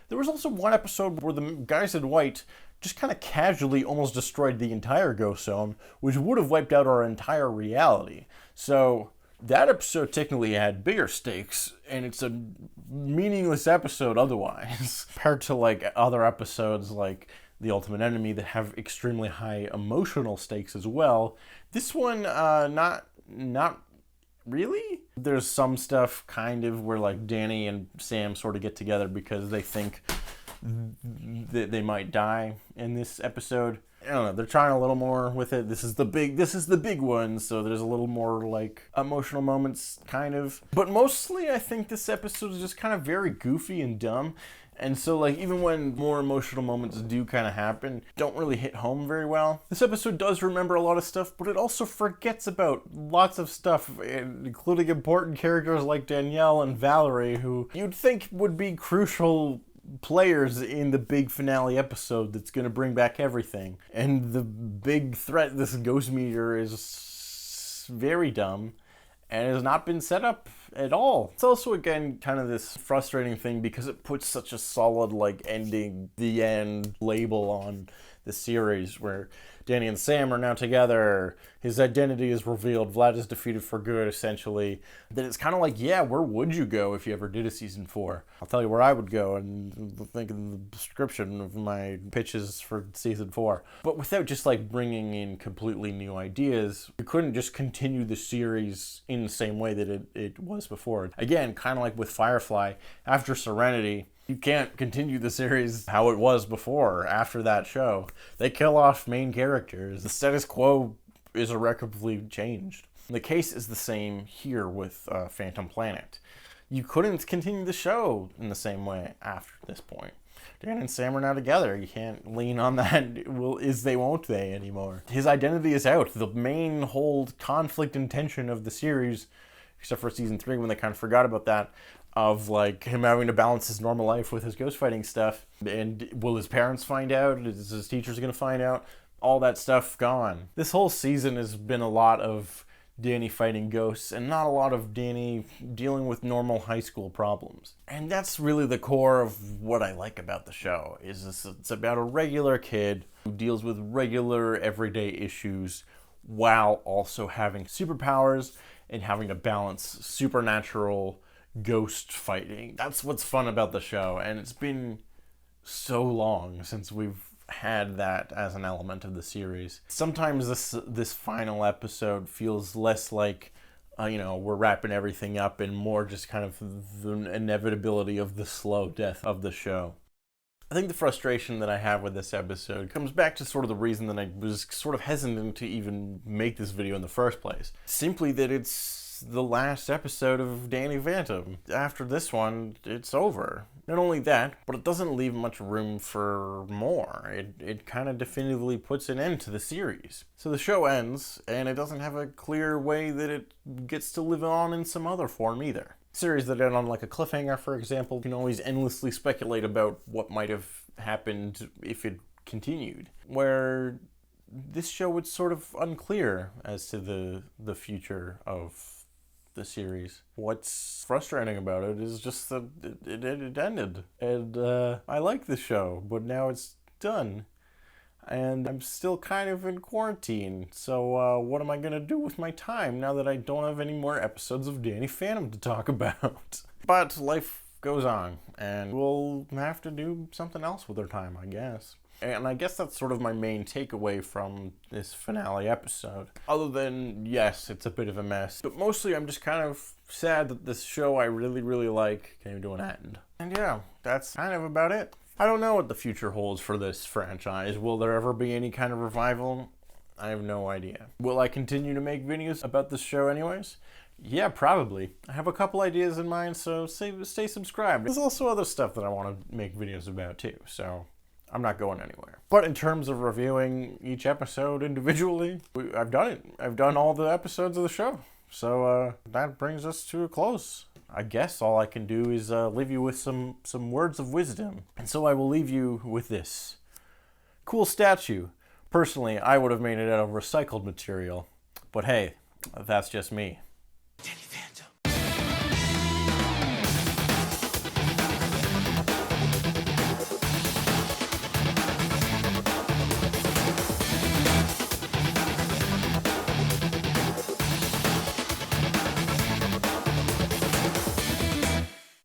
There was also one episode where the guys in white just kind of casually almost destroyed the entire ghost zone, which would have wiped out our entire reality. So that episode technically had bigger stakes, and it's a meaningless episode otherwise. Compared to like other episodes like The Ultimate Enemy that have extremely high emotional stakes as well, this one not really. There's some stuff kind of where like Danny and Sam sort of get together because they think that they might die in this episode. I don't know, they're trying a little more with it. This is the big one, so there's a little more like emotional moments kind of. But mostly I think this episode is just kind of very goofy and dumb. And so, like, even when more emotional moments do kind of happen, don't really hit home very well. This episode does remember a lot of stuff, but it also forgets about lots of stuff, including important characters like Danielle and Valerie, who you'd think would be crucial players in the big finale episode that's going to bring back everything. And the big threat, this ghost meter, is very dumb and has not been set up at all. It's also, again, kind of this frustrating thing because it puts such a solid, like, ending, the end label on the series where Danny and Sam are now together, his identity is revealed, Vlad is defeated for good, essentially. That it's kind of like, yeah, where would you go if you ever did a season 4? I'll tell you where I would go and think in the description of my pitches for season 4. But without just like bringing in completely new ideas, you couldn't just continue the series in the same way that it was before. Again, kind of like with Firefly, after Serenity, you can't continue the series how it was before, after that show. They kill off main characters. The status quo is irreparably changed. The case is the same here with Phantom Planet. You couldn't continue the show in the same way after this point. Dan and Sam are now together. You can't lean on that is they won't they anymore. His identity is out. The main whole conflict and tension of the series, except for season 3 when they kind of forgot about that, of like him having to balance his normal life with his ghost fighting stuff. And will his parents find out? Is his teachers going to find out? All that stuff gone. This whole season has been a lot of Danny fighting ghosts and not a lot of Danny dealing with normal high school problems. And that's really the core of what I like about the show. It's about a regular kid who deals with regular everyday issues while also having superpowers and having to balance supernatural ghost fighting. That's what's fun about the show, and it's been so long since we've had that as an element of the series. Sometimes this final episode feels less like we're wrapping everything up and more just kind of the inevitability of the slow death of the show. I think the frustration that I have with this episode comes back to sort of the reason that I was sort of hesitant to even make this video in the first place. Simply that it's the last episode of Danny Phantom. After this one, it's over. Not only that, but it doesn't leave much room for more. It kind of definitively puts an end to the series. So the show ends, and it doesn't have a clear way that it gets to live on in some other form either. Series that end on like a cliffhanger, for example, can always endlessly speculate about what might have happened if it continued. Where this show was sort of unclear as to the future of the series. What's frustrating about it is just that it ended. And I like the show, but now it's done. And I'm still kind of in quarantine. So what am I going to do with my time now that I don't have any more episodes of Danny Phantom to talk about? But life goes on, and we'll have to do something else with our time, I guess. And I guess that's sort of my main takeaway from this finale episode. Other than, yes, it's a bit of a mess. But mostly I'm just kind of sad that this show I really, really like came to an end. And yeah, that's kind of about it. I don't know what the future holds for this franchise. Will there ever be any kind of revival? I have no idea. Will I continue to make videos about this show anyways? Yeah, probably. I have a couple ideas in mind, so stay subscribed. There's also other stuff that I want to make videos about too, so I'm not going anywhere. But in terms of reviewing each episode individually, I've done it. I've done all the episodes of the show. So that brings us to a close. I guess all I can do is leave you with some words of wisdom. And so I will leave you with this. Cool statue. Personally, I would have made it out of recycled material. But hey, that's just me.